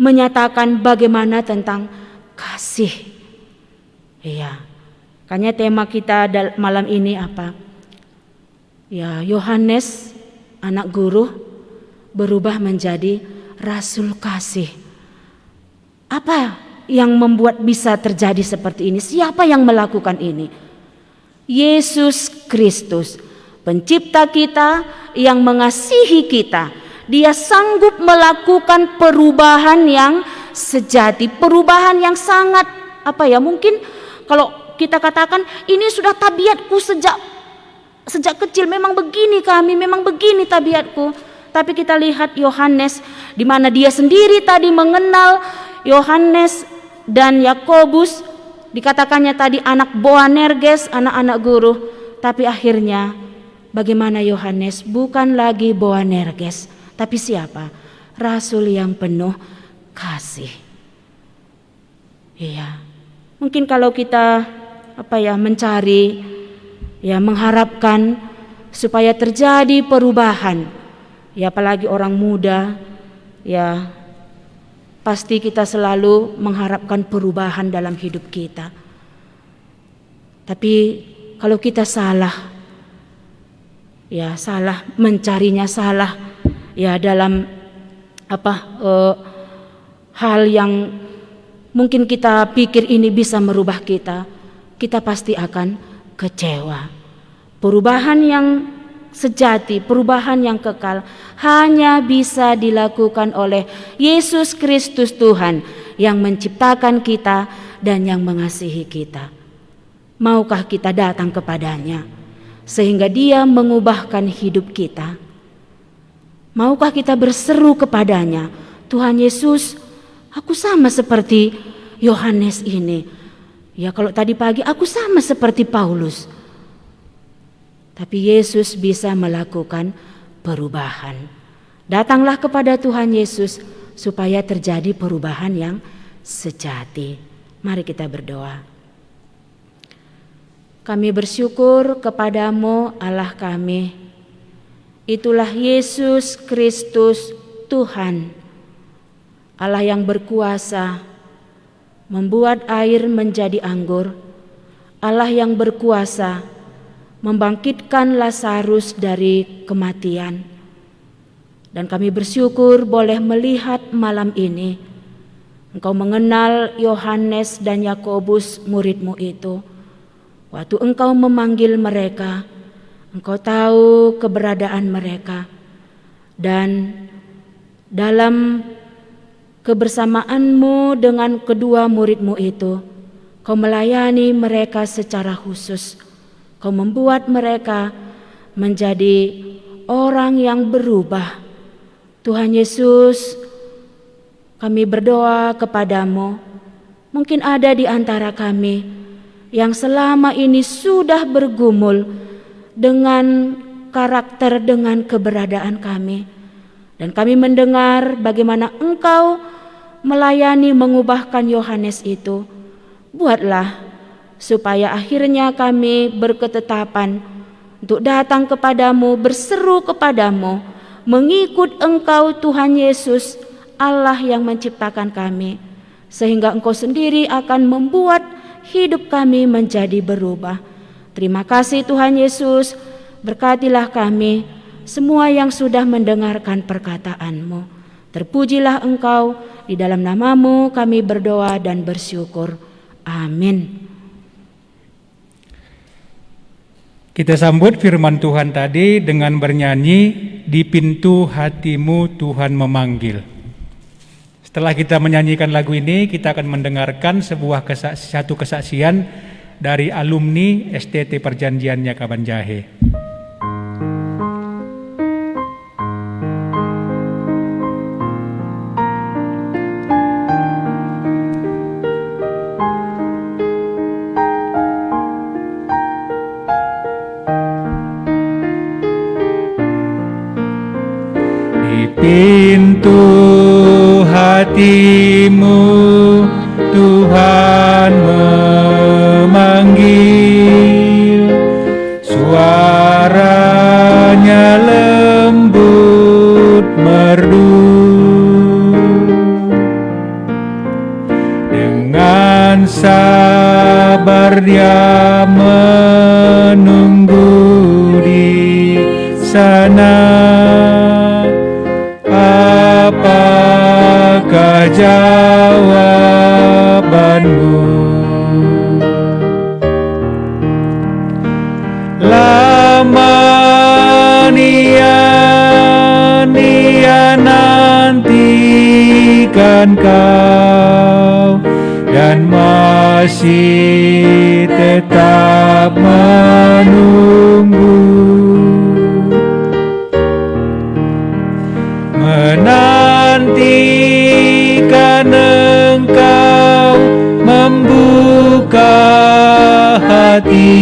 menyatakan bagaimana tentang kasih. Iya. Makanya tema kita malam ini apa? Ya, Yohanes anak guru berubah menjadi rasul kasih. Apa yang membuat bisa terjadi seperti ini? Siapa yang melakukan ini? Yesus Kristus, pencipta kita yang mengasihi kita. Dia sanggup melakukan perubahan yang sejati, perubahan yang sangat mungkin kalau kita katakan ini sudah tabiatku sejak kecil, memang begini kami, memang begini tabiatku. Tapi kita lihat Yohanes, di mana dia sendiri tadi mengenal Yohanes dan Yakobus, dikatakannya tadi anak Boanerges, anak-anak guru. Tapi akhirnya bagaimana Yohanes? Bukan lagi Boanerges, tapi siapa? Rasul yang penuh kasih. Iya. Mungkin kalau kita mencari, mengharapkan supaya terjadi perubahan, apalagi orang muda, pasti kita selalu mengharapkan perubahan dalam hidup kita. Tapi kalau kita salah mencarinya, salah dalam hal yang mungkin kita pikir ini bisa merubah kita, kita pasti akan kecewa. Perubahan yang sejati, perubahan yang kekal hanya bisa dilakukan oleh Yesus Kristus Tuhan yang menciptakan kita dan yang mengasihi kita. Maukah kita datang kepadanya sehingga Dia mengubahkan hidup kita? Maukah kita berseru kepadanya, Tuhan Yesus, aku sama seperti Yohanes ini. Ya, kalau tadi pagi aku sama seperti Paulus. Tapi Yesus bisa melakukan perubahan. Datanglah kepada Tuhan Yesus supaya terjadi perubahan yang sejati. Mari kita berdoa. Kami bersyukur kepadamu Allah kami. Itulah Yesus Kristus Tuhan, Allah yang berkuasa membuat air menjadi anggur, Allah yang berkuasa membangkitkan Lazarus dari kematian. Dan kami bersyukur boleh melihat malam ini Engkau mengenal Yohanes dan Yakobus, murid-Mu itu. Waktu Engkau memanggil mereka, Engkau tahu keberadaan mereka. Dan dalam kebersamaan-Mu dengan kedua murid-Mu itu, Kau melayani mereka secara khusus. Kau membuat mereka menjadi orang yang berubah. Tuhan Yesus, kami berdoa kepadamu, mungkin ada di antara kami yang selama ini sudah bergumul dengan karakter, dengan keberadaan kami. Dan kami mendengar bagaimana Engkau melayani, mengubahkan Yohanes itu. Buatlah supaya akhirnya kami berketetapan untuk datang kepadamu, berseru kepadamu, mengikut Engkau Tuhan Yesus, Allah yang menciptakan kami, sehingga Engkau sendiri akan membuat hidup kami menjadi berubah. Terima kasih Tuhan Yesus, berkatilah kami semua yang sudah mendengarkan perkataan-Mu. Terpujilah Engkau, di dalam nama-Mu kami berdoa dan bersyukur. Amin. Kita sambut firman Tuhan tadi dengan bernyanyi, "Di pintu hatimu Tuhan memanggil." Setelah kita menyanyikan lagu ini, kita akan mendengarkan satu kesaksian dari alumni STT Perjanjiannya Kabanjahe. Di pintu hatimu Tuhan memanggil, suaranya lembut merdu, dengan sabar Dia menunggu di sana. Apakah jawabanmu? Lama Ia nantikan kau dan masih tetap menunggu, menantikan Engkau membuka hati.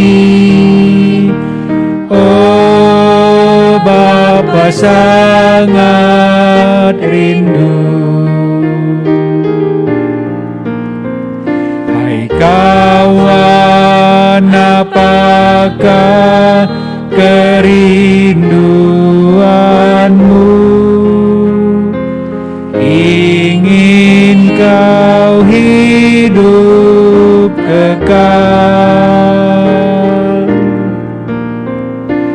Oh Bapa, sangat rindu. Hai kawan, apakah kerinduanmu? Ingin kau hidup kekal,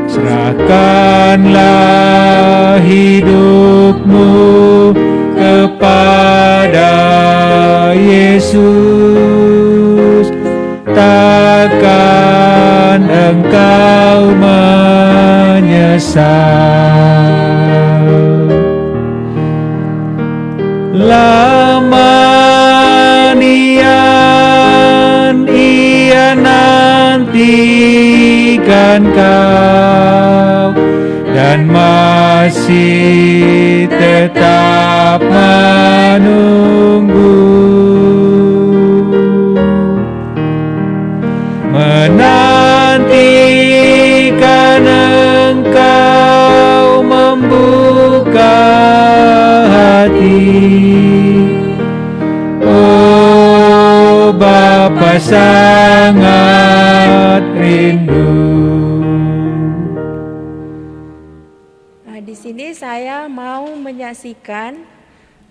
serahkanlah hidupmu kepada Yesus, takkan engkau menyesal. Lama Ia nantikan kau dan masih tetap menunggu, menantikan Engkau membuka hati. Oh Bapa, sangat rindu. Nah, di sini saya mau menyaksikan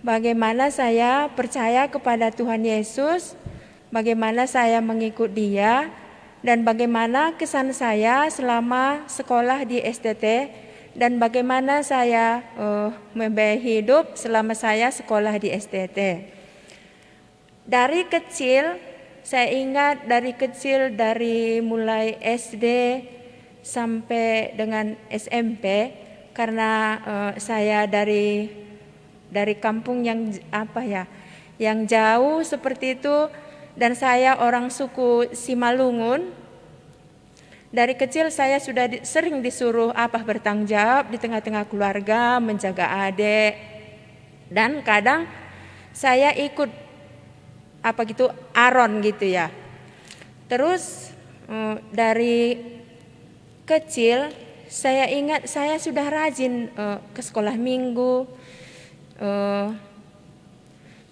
bagaimana saya percaya kepada Tuhan Yesus, bagaimana saya mengikut Dia, dan bagaimana kesan saya selama sekolah di STT dan bagaimana saya membiayai hidup selama saya sekolah di STT. Dari kecil, saya ingat dari mulai SD sampai dengan SMP, karena saya dari kampung yang jauh seperti itu, dan saya orang suku Simalungun. Dari kecil saya sudah sering disuruh bertanggung jawab di tengah-tengah keluarga, menjaga adik, dan kadang saya ikut aron gitu ya. Terus dari kecil saya ingat saya sudah rajin ke sekolah minggu,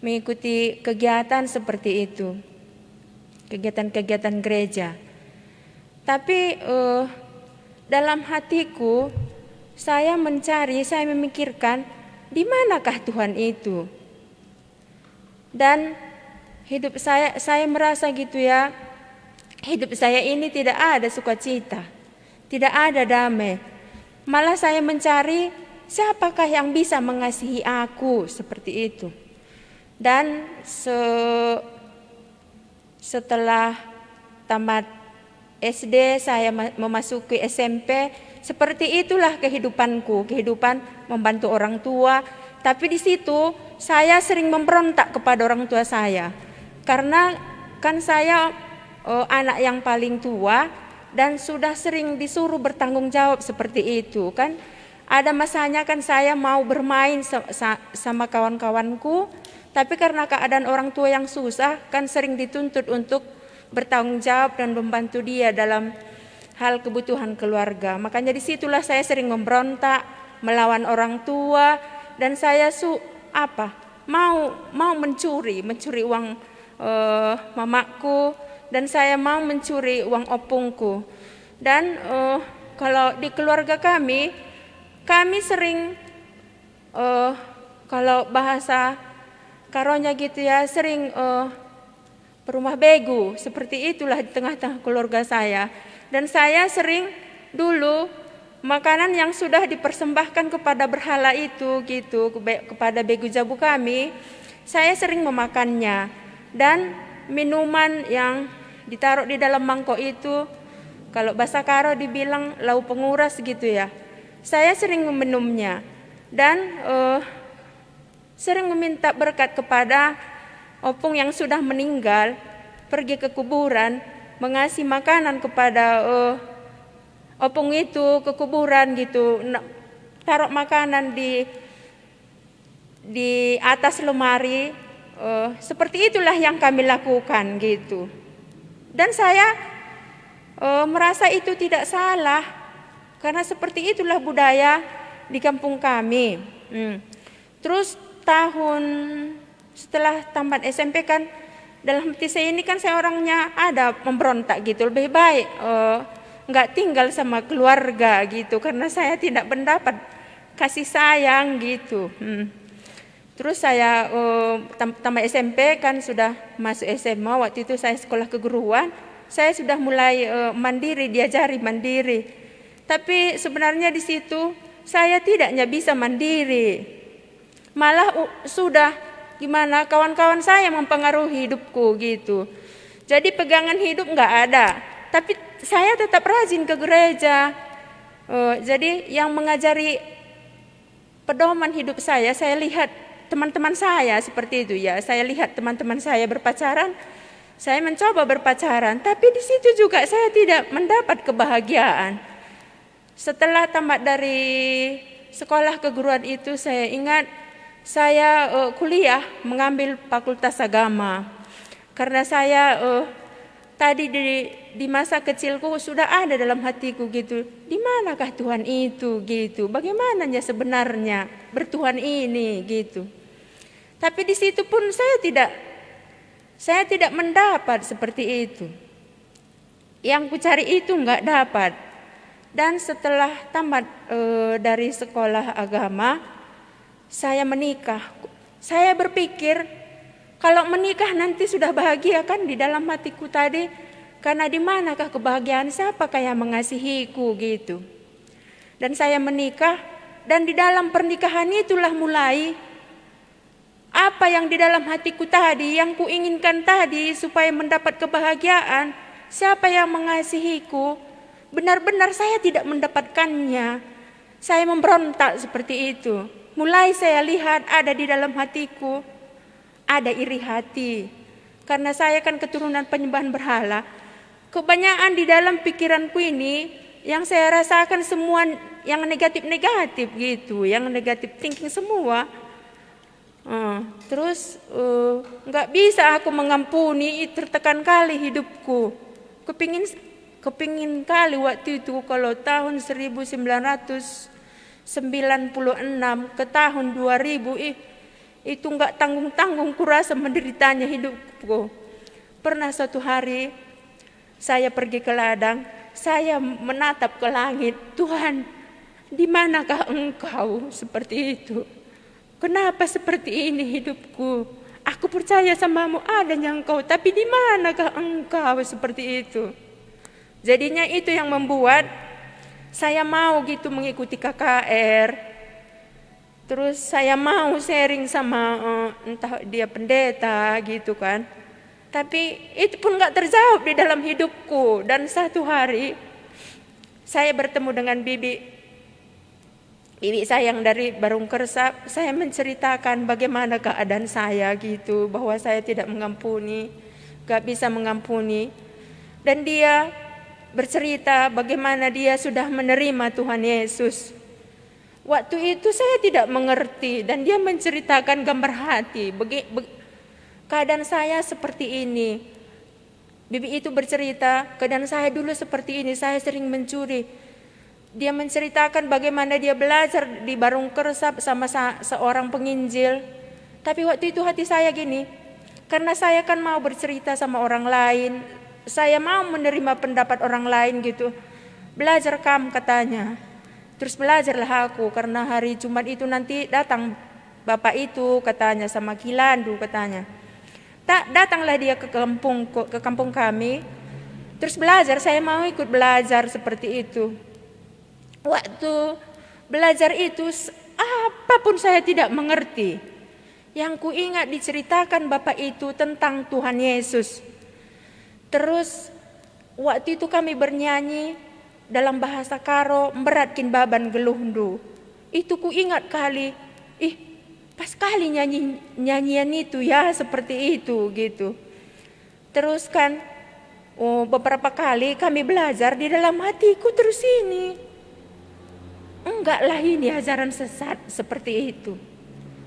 mengikuti kegiatan seperti itu, kegiatan-kegiatan gereja. Tapi dalam hatiku saya memikirkan di manakah Tuhan itu. Dan hidup saya merasa gitu ya, hidup saya ini tidak ada sukacita, tidak ada damai. Malah saya mencari siapakah yang bisa mengasihi aku seperti itu. Dan setelah tamat SD, saya memasuki SMP, seperti itulah kehidupanku, kehidupan membantu orang tua. Tapi di situ saya sering memberontak kepada orang tua saya, karena kan saya anak yang paling tua dan sudah sering disuruh bertanggung jawab seperti itu kan. Ada masanya kan saya mau bermain sama kawan-kawanku, tapi karena keadaan orang tua yang susah kan sering dituntut untuk bertanggung jawab dan membantu dia dalam hal kebutuhan keluarga. Makanya disitulah saya sering memberontak, melawan orang tua, dan saya mau mencuri uang mamaku, dan saya mau mencuri uang opungku. Dan kalau di keluarga kami sering kalau bahasa karonya gitu ya, sering rumah begu, seperti itulah di tengah-tengah keluarga saya. Dan saya sering dulu makanan yang sudah dipersembahkan kepada berhala itu gitu, kepada begu jabu kami, saya sering memakannya. Dan minuman yang ditaruh di dalam mangkok itu, kalau bahasa Karo dibilang lau penguras gitu ya, saya sering meminumnya. Dan sering meminta berkat kepada opung yang sudah meninggal, pergi ke kuburan, mengasih makanan kepada opung itu ke kuburan gitu, taruh makanan di atas lemari, seperti itulah yang kami lakukan gitu. Dan saya merasa itu tidak salah, karena seperti itulah budaya di kampung kami. Terus setelah tamat SMP kan, dalam hati saya ini kan saya orangnya ada memberontak gitu, lebih baik nggak tinggal sama keluarga gitu, karena saya tidak mendapat kasih sayang gitu. Terus saya tamat SMP kan sudah masuk SMA, waktu itu saya sekolah keguruan, saya sudah mulai mandiri, diajari mandiri. Tapi sebenarnya di situ saya tidaknya bisa mandiri, malah sudah gimana kawan-kawan saya mempengaruhi hidupku gitu. Jadi pegangan hidup nggak ada, tapi saya tetap rajin ke gereja. Jadi yang mengajari pedoman hidup saya lihat teman-teman saya seperti itu ya. Saya lihat teman-teman saya berpacaran, saya mencoba berpacaran, tapi di situ juga saya tidak mendapat kebahagiaan. Setelah tamat dari sekolah keguruan itu, saya ingat saya kuliah mengambil fakultas agama, karena saya tadi di masa kecilku sudah ada dalam hatiku gitu, di manakah Tuhan itu gitu, bagaimananya sebenarnya bertuhan ini gitu. Tapi di situ pun saya tidak mendapat seperti itu. Yang kucari itu enggak dapat. Dan setelah tamat dari sekolah agama, saya menikah. Saya berpikir kalau menikah nanti sudah bahagia kan, di dalam hatiku tadi Karena di manakah kebahagiaan, siapakah yang mengasihiku gitu. Dan saya menikah, dan di dalam pernikahan itulah mulai apa yang di dalam hatiku tadi, yang kuinginkan tadi supaya mendapat kebahagiaan, siapa yang mengasihiku, benar-benar saya tidak mendapatkannya. Saya memberontak seperti itu. Mulai saya lihat ada di dalam hatiku, ada iri hati. Karena saya kan keturunan penyembahan berhala. Kebanyakan di dalam pikiranku ini, yang saya rasakan semua yang negatif-negatif gitu, yang negatif thinking semua. Terus nggak bisa aku mengampuni, tertekan kali hidupku. Kepingin kali waktu itu kalau tahun 1996 ke tahun 2000 itu nggak tanggung-tanggung kurasa menderitanya hidupku. Pernah suatu hari saya pergi ke ladang, saya menatap ke langit, Tuhan, di manakah Engkau seperti itu? Kenapa seperti ini hidupku? Aku percaya samamu adanya Engkau, tapi di manakah Engkau seperti itu? Jadinya itu yang membuat saya mau gitu mengikuti KKR. Terus saya mau sharing sama entah dia pendeta gitu kan. Tapi itu pun gak terjawab di dalam hidupku. Dan satu hari saya bertemu dengan bibi saya yang dari Barungkersap. Saya menceritakan bagaimana keadaan saya gitu, bahwa saya tidak mengampuni, gak bisa mengampuni. Dan dia bercerita bagaimana dia sudah menerima Tuhan Yesus. Waktu itu saya tidak mengerti, dan dia menceritakan gambar hati. Keadaan saya seperti ini. Bibi itu bercerita, keadaan saya dulu seperti ini, saya sering mencuri. Dia menceritakan bagaimana dia belajar di Barungkersap sama seorang penginjil. Tapi waktu itu hati saya gini, karena saya kan mau bercerita sama orang lain, saya mau menerima pendapat orang lain gitu. Belajar kamu katanya. Terus belajarlah aku, karena hari Jumat itu nanti datang bapak itu katanya sama Kilandu katanya. Datanglah dia ke kampung kami. Terus belajar, saya mau ikut belajar seperti itu. Waktu belajar itu apapun saya tidak mengerti. Yang ku ingat diceritakan bapak itu tentang Tuhan Yesus. Terus waktu itu kami bernyanyi dalam bahasa Karo, beratkin baban geluhdu. Itu ku ingat kali, pas kali nyanyian itu ya seperti itu gitu. Terus kan beberapa kali kami belajar di dalam hatiku terus ini. Enggaklah ini ajaran sesat seperti itu.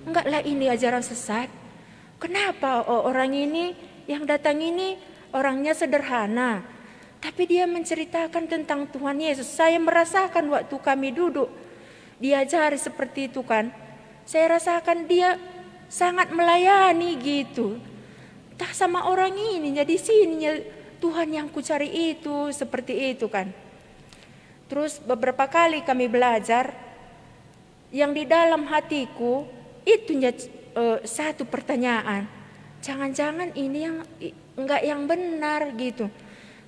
Enggaklah ini ajaran sesat. Kenapa orang ini yang datang ini orangnya sederhana, tapi dia menceritakan tentang Tuhan Yesus. Saya merasakan waktu kami duduk diajari seperti itu kan. Saya rasakan dia sangat melayani gitu. Entah sama orang ini, jadi sini Tuhan yang kucari itu, seperti itu kan. Terus beberapa kali kami belajar, yang di dalam hatiku itu satu pertanyaan. Jangan-jangan ini yang enggak yang benar gitu.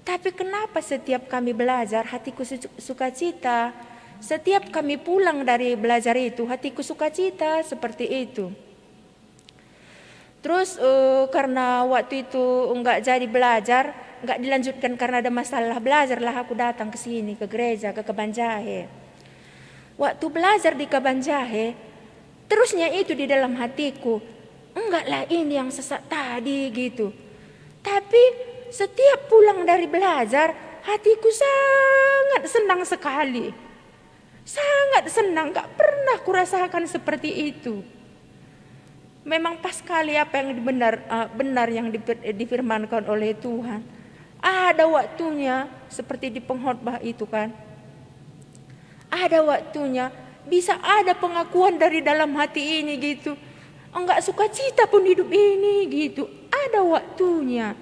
Tapi kenapa setiap kami belajar hatiku sukacita? Setiap kami pulang dari belajar itu, hatiku sukacita seperti itu. Terus karena waktu itu enggak jadi belajar, enggak dilanjutkan karena ada masalah belajarlah aku datang ke sini, ke gereja, ke Kabanjahe. Waktu belajar di Kabanjahe, terusnya itu di dalam hatiku, enggaklah ini yang sesat tadi gitu. Tapi setiap pulang dari belajar, hatiku sangat senang sekali. Sangat senang, gak pernah kurasakan seperti itu. Memang pas sekali apa yang benar yang difirmankan oleh Tuhan. Ada waktunya seperti di pengkhotbah itu kan. Ada waktunya, bisa ada pengakuan dari dalam hati ini gitu. Enggak sukacita pun hidup ini gitu. Ada waktunya.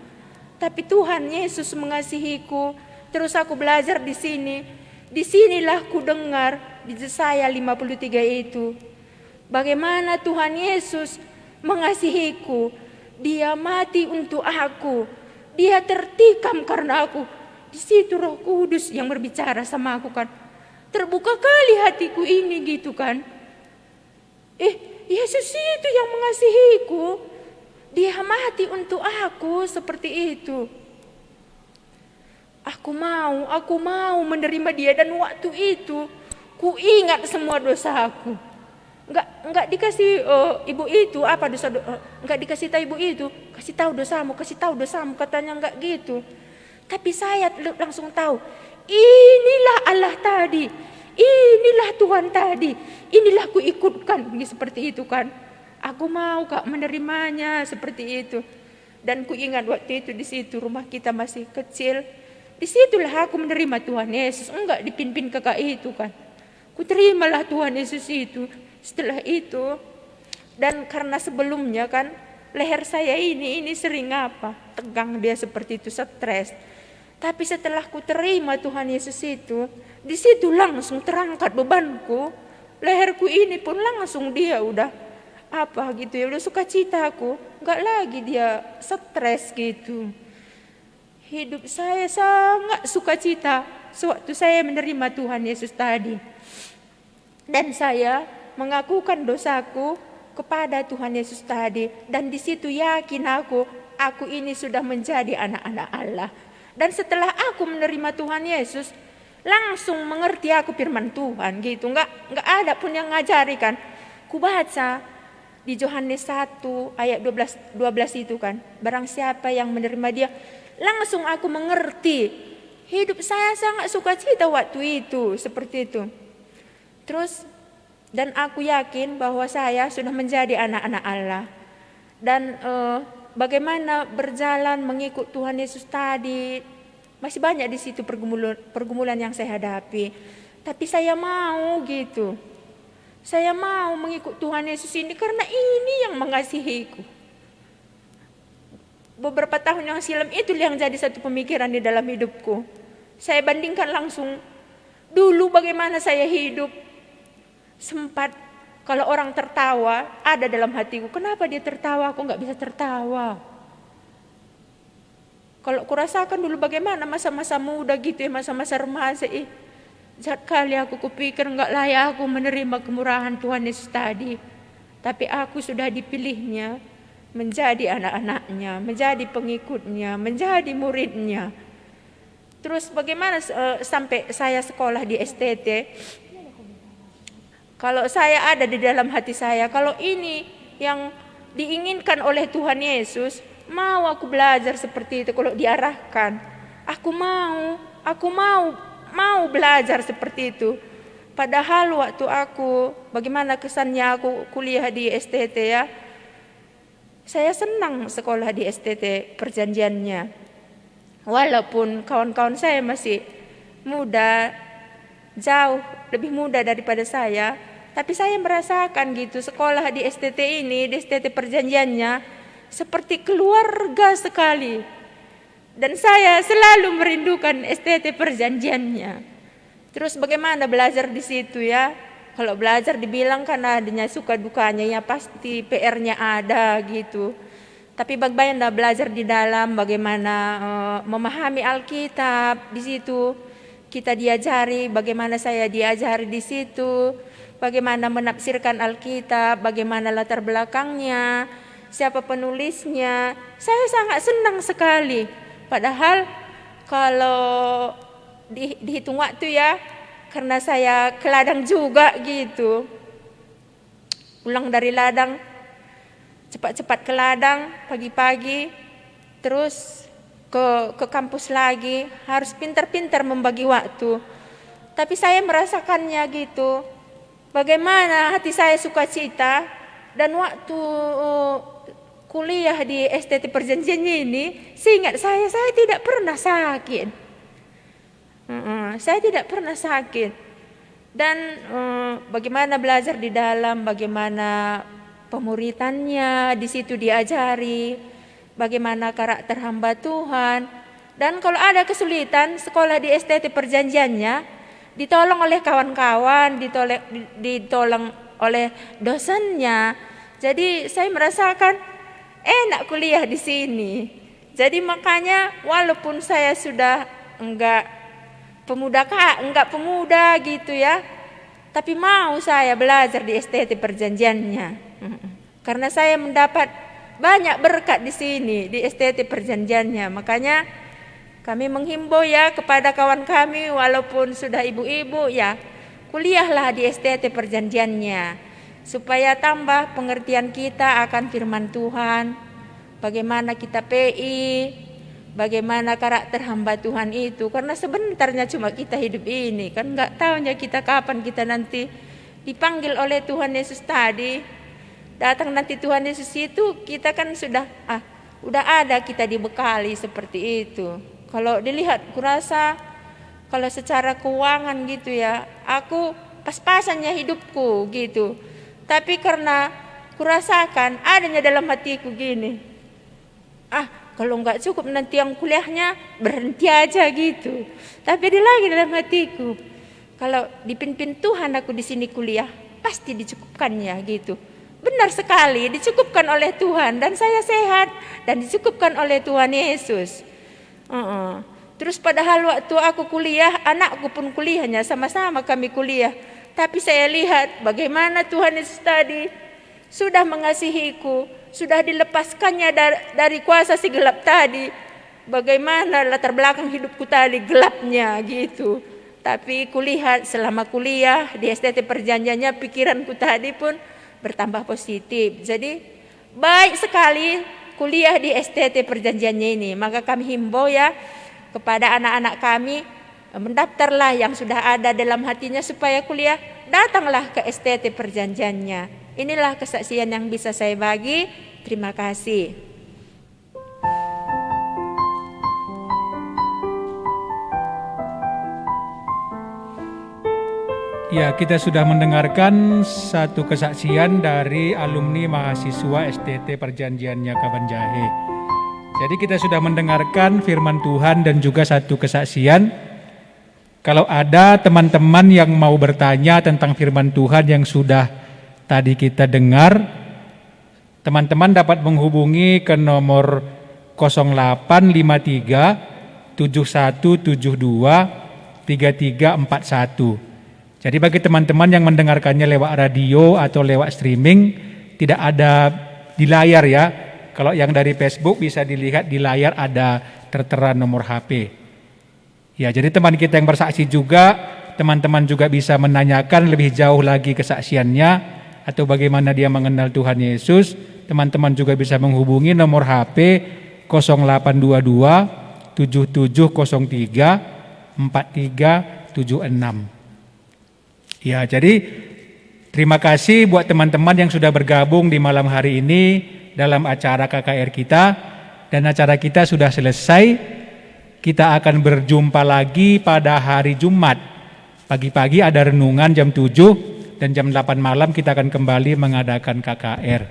Tapi Tuhan Yesus mengasihiku. Terus aku belajar di sini. Disinilah ku dengar di Yesaya 53 itu. Bagaimana Tuhan Yesus mengasihiku. Dia mati untuk aku. Dia tertikam karena aku. Di situ Roh Kudus yang berbicara sama aku kan. Terbuka kali hatiku ini gitu kan. Yesus itu yang mengasihiku. Dia mati untuk aku seperti itu. Aku mau menerima dia, dan waktu itu ku ingat semua dosaku. Enggak dikasih ibu itu apa dosa, enggak dikasih tahu ibu itu, kasih tahu dosamu katanya, enggak gitu. Tapi saya langsung tahu, inilah Allah tadi, inilah Tuhan tadi, inilah ku ikutkan seperti itu kan. Aku mau Kak menerimanya seperti itu. Dan ku ingat waktu itu di situ rumah kita masih kecil. Disitulah aku menerima Tuhan Yesus, enggak dipimpin kakak itu kan. Ku terimalah Tuhan Yesus itu. Setelah itu, dan karena sebelumnya kan leher saya ini sering tegang dia seperti itu, stres. Tapi setelah ku terima Tuhan Yesus itu, di situ langsung terangkat bebanku. Leherku ini pun langsung dia udah gitu ya, udah sukacita aku, enggak lagi dia stres gitu. Hidup saya sangat sukacita sewaktu saya menerima Tuhan Yesus tadi. Dan saya mengakukan dosaku kepada Tuhan Yesus tadi, dan di situ yakin aku ini sudah menjadi anak-anak Allah. Dan setelah aku menerima Tuhan Yesus, langsung mengerti aku firman Tuhan gitu. Enggak ada pun yang ngajari kan. Ku baca di Yohanes 1 ayat 12 itu kan. Barang siapa yang menerima dia, langsung aku mengerti. Hidup saya sangat sukacita waktu itu, seperti itu. Terus, dan aku yakin bahwa saya sudah menjadi anak-anak Allah. Dan bagaimana berjalan mengikut Tuhan Yesus tadi, masih banyak di situ pergumulan yang saya hadapi. Tapi saya mau gitu. Saya mau mengikut Tuhan Yesus ini karena ini yang mengasihiku. Beberapa tahun yang silam itu yang jadi satu pemikiran di dalam hidupku. Saya bandingkan langsung dulu bagaimana saya hidup. Sempat kalau orang tertawa, ada dalam hatiku, kenapa dia tertawa, aku gak bisa tertawa. Kalau kurasakan dulu bagaimana masa-masa muda gitu ya, masa-masa remaja, jahat kali aku kupikir gak layak aku menerima kemurahan Tuhan Yesus tadi. Tapi aku sudah dipilihnya menjadi anak-anaknya, menjadi pengikutnya, menjadi muridnya. Terus bagaimana sampai saya sekolah di STT. Kalau saya ada di dalam hati saya, kalau ini yang diinginkan oleh Tuhan Yesus, mau aku belajar seperti itu kalau diarahkan. Aku mau belajar seperti itu. Padahal waktu aku, bagaimana kesannya aku kuliah di STT ya. Saya senang sekolah di STT perjanjiannya. Walaupun kawan-kawan saya masih muda, jauh lebih muda daripada saya. Tapi saya merasakan gitu, sekolah di STT ini, di STT perjanjiannya, seperti keluarga sekali. Dan saya selalu merindukan STT perjanjiannya. Terus bagaimana belajar di situ ya? Kalau belajar dibilang kan adanya suka dukanya, ya pasti PR-nya ada gitu. Tapi bagaimana belajar di dalam, bagaimana memahami Alkitab di situ. Kita diajari, bagaimana saya diajari di situ. Bagaimana menafsirkan Alkitab, bagaimana latar belakangnya, siapa penulisnya. Saya sangat senang sekali. Padahal kalau dihitung waktu ya, karena saya ke ladang juga gitu. Pulang dari ladang, cepat-cepat ke ladang pagi-pagi, terus ke kampus lagi, harus pintar-pintar membagi waktu. Tapi saya merasakannya gitu. Bagaimana hati saya sukacita, dan waktu kuliah di STT perjanjian ini, seingat saya tidak pernah sakit. Saya tidak pernah sakit. Dan bagaimana belajar di dalam, bagaimana pemuritannya di situ diajari, bagaimana karakter hamba Tuhan. Dan kalau ada kesulitan, sekolah di STT perjanjiannya ditolong oleh kawan-kawan, ditolong oleh dosennya. Jadi saya merasakan enak kuliah di sini. Jadi makanya walaupun saya sudah enggak pemuda gitu ya, tapi mau saya belajar di STT Perjanjiannya. Karena saya mendapat banyak berkat di sini di STT Perjanjiannya. Makanya kami menghimbau ya kepada kawan kami walaupun sudah ibu-ibu ya, kuliahlah di STT Perjanjiannya supaya tambah pengertian kita akan firman Tuhan, bagaimana kita PI, bagaimana karakter hamba Tuhan itu. Karena sebenarnya cuma kita hidup ini, kan nggak tahunya kita kapan kita nanti dipanggil oleh Tuhan Yesus tadi. Datang nanti Tuhan Yesus itu, kita kan udah ada kita dibekali seperti itu. Kalau dilihat, kurasa kalau secara keuangan gitu ya, aku pas-pasannya hidupku gitu. Tapi karena kurasakan adanya dalam hatiku gini, kalau nggak cukup nanti yang kuliahnya berhenti aja gitu. Tapi ada lagi dalam hatiku, kalau dipimpin Tuhan aku di sini kuliah, pasti dicukupkannya gitu. Benar sekali, dicukupkan oleh Tuhan dan saya sehat dan dicukupkan oleh Tuhan Yesus. Terus padahal waktu aku kuliah, anakku pun kuliahnya sama-sama kami kuliah. Tapi saya lihat bagaimana Tuhan Yesus tadi sudah mengasihiku, sudah dilepaskannya dari kuasa si gelap tadi. Bagaimana latar belakang hidupku tadi gelapnya gitu. Tapi kulihat selama kuliah di STT Perjanjiannya, pikiranku tadi pun bertambah positif. Jadi baik sekali kuliah di STT Perjanjiannya ini. Maka kami himbau ya kepada anak-anak kami, mendaftarlah yang sudah ada dalam hatinya supaya kuliah, datanglah ke STT Perjanjiannya. Inilah kesaksian yang bisa saya bagi. Terima kasih. Ya, kita sudah mendengarkan satu kesaksian dari alumni mahasiswa STT Perjanjiannya Kabanjahe. Jadi kita sudah mendengarkan firman Tuhan dan juga satu kesaksian. Kalau ada teman-teman yang mau bertanya tentang firman Tuhan yang sudah tadi kita dengar, teman-teman dapat menghubungi ke nomor 0853 7172 3341. Jadi bagi teman-teman yang mendengarkannya lewat radio atau lewat streaming, tidak ada di layar ya. Kalau yang dari Facebook bisa dilihat di layar ada tertera nomor HP. Ya, jadi teman kita yang bersaksi juga, teman-teman juga bisa menanyakan lebih jauh lagi kesaksiannya atau bagaimana dia mengenal Tuhan Yesus. Teman-teman juga bisa menghubungi nomor HP 0822 7703 4376. Ya, jadi terima kasih buat teman-teman yang sudah bergabung di malam hari ini dalam acara KKR kita. Dan acara kita sudah selesai. Kita akan berjumpa lagi pada hari Jumat. Pagi-pagi ada renungan jam 7 dan jam 8 malam kita akan kembali mengadakan KKR.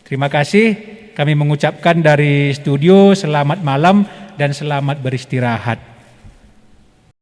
Terima kasih. Kami mengucapkan dari studio selamat malam dan selamat beristirahat.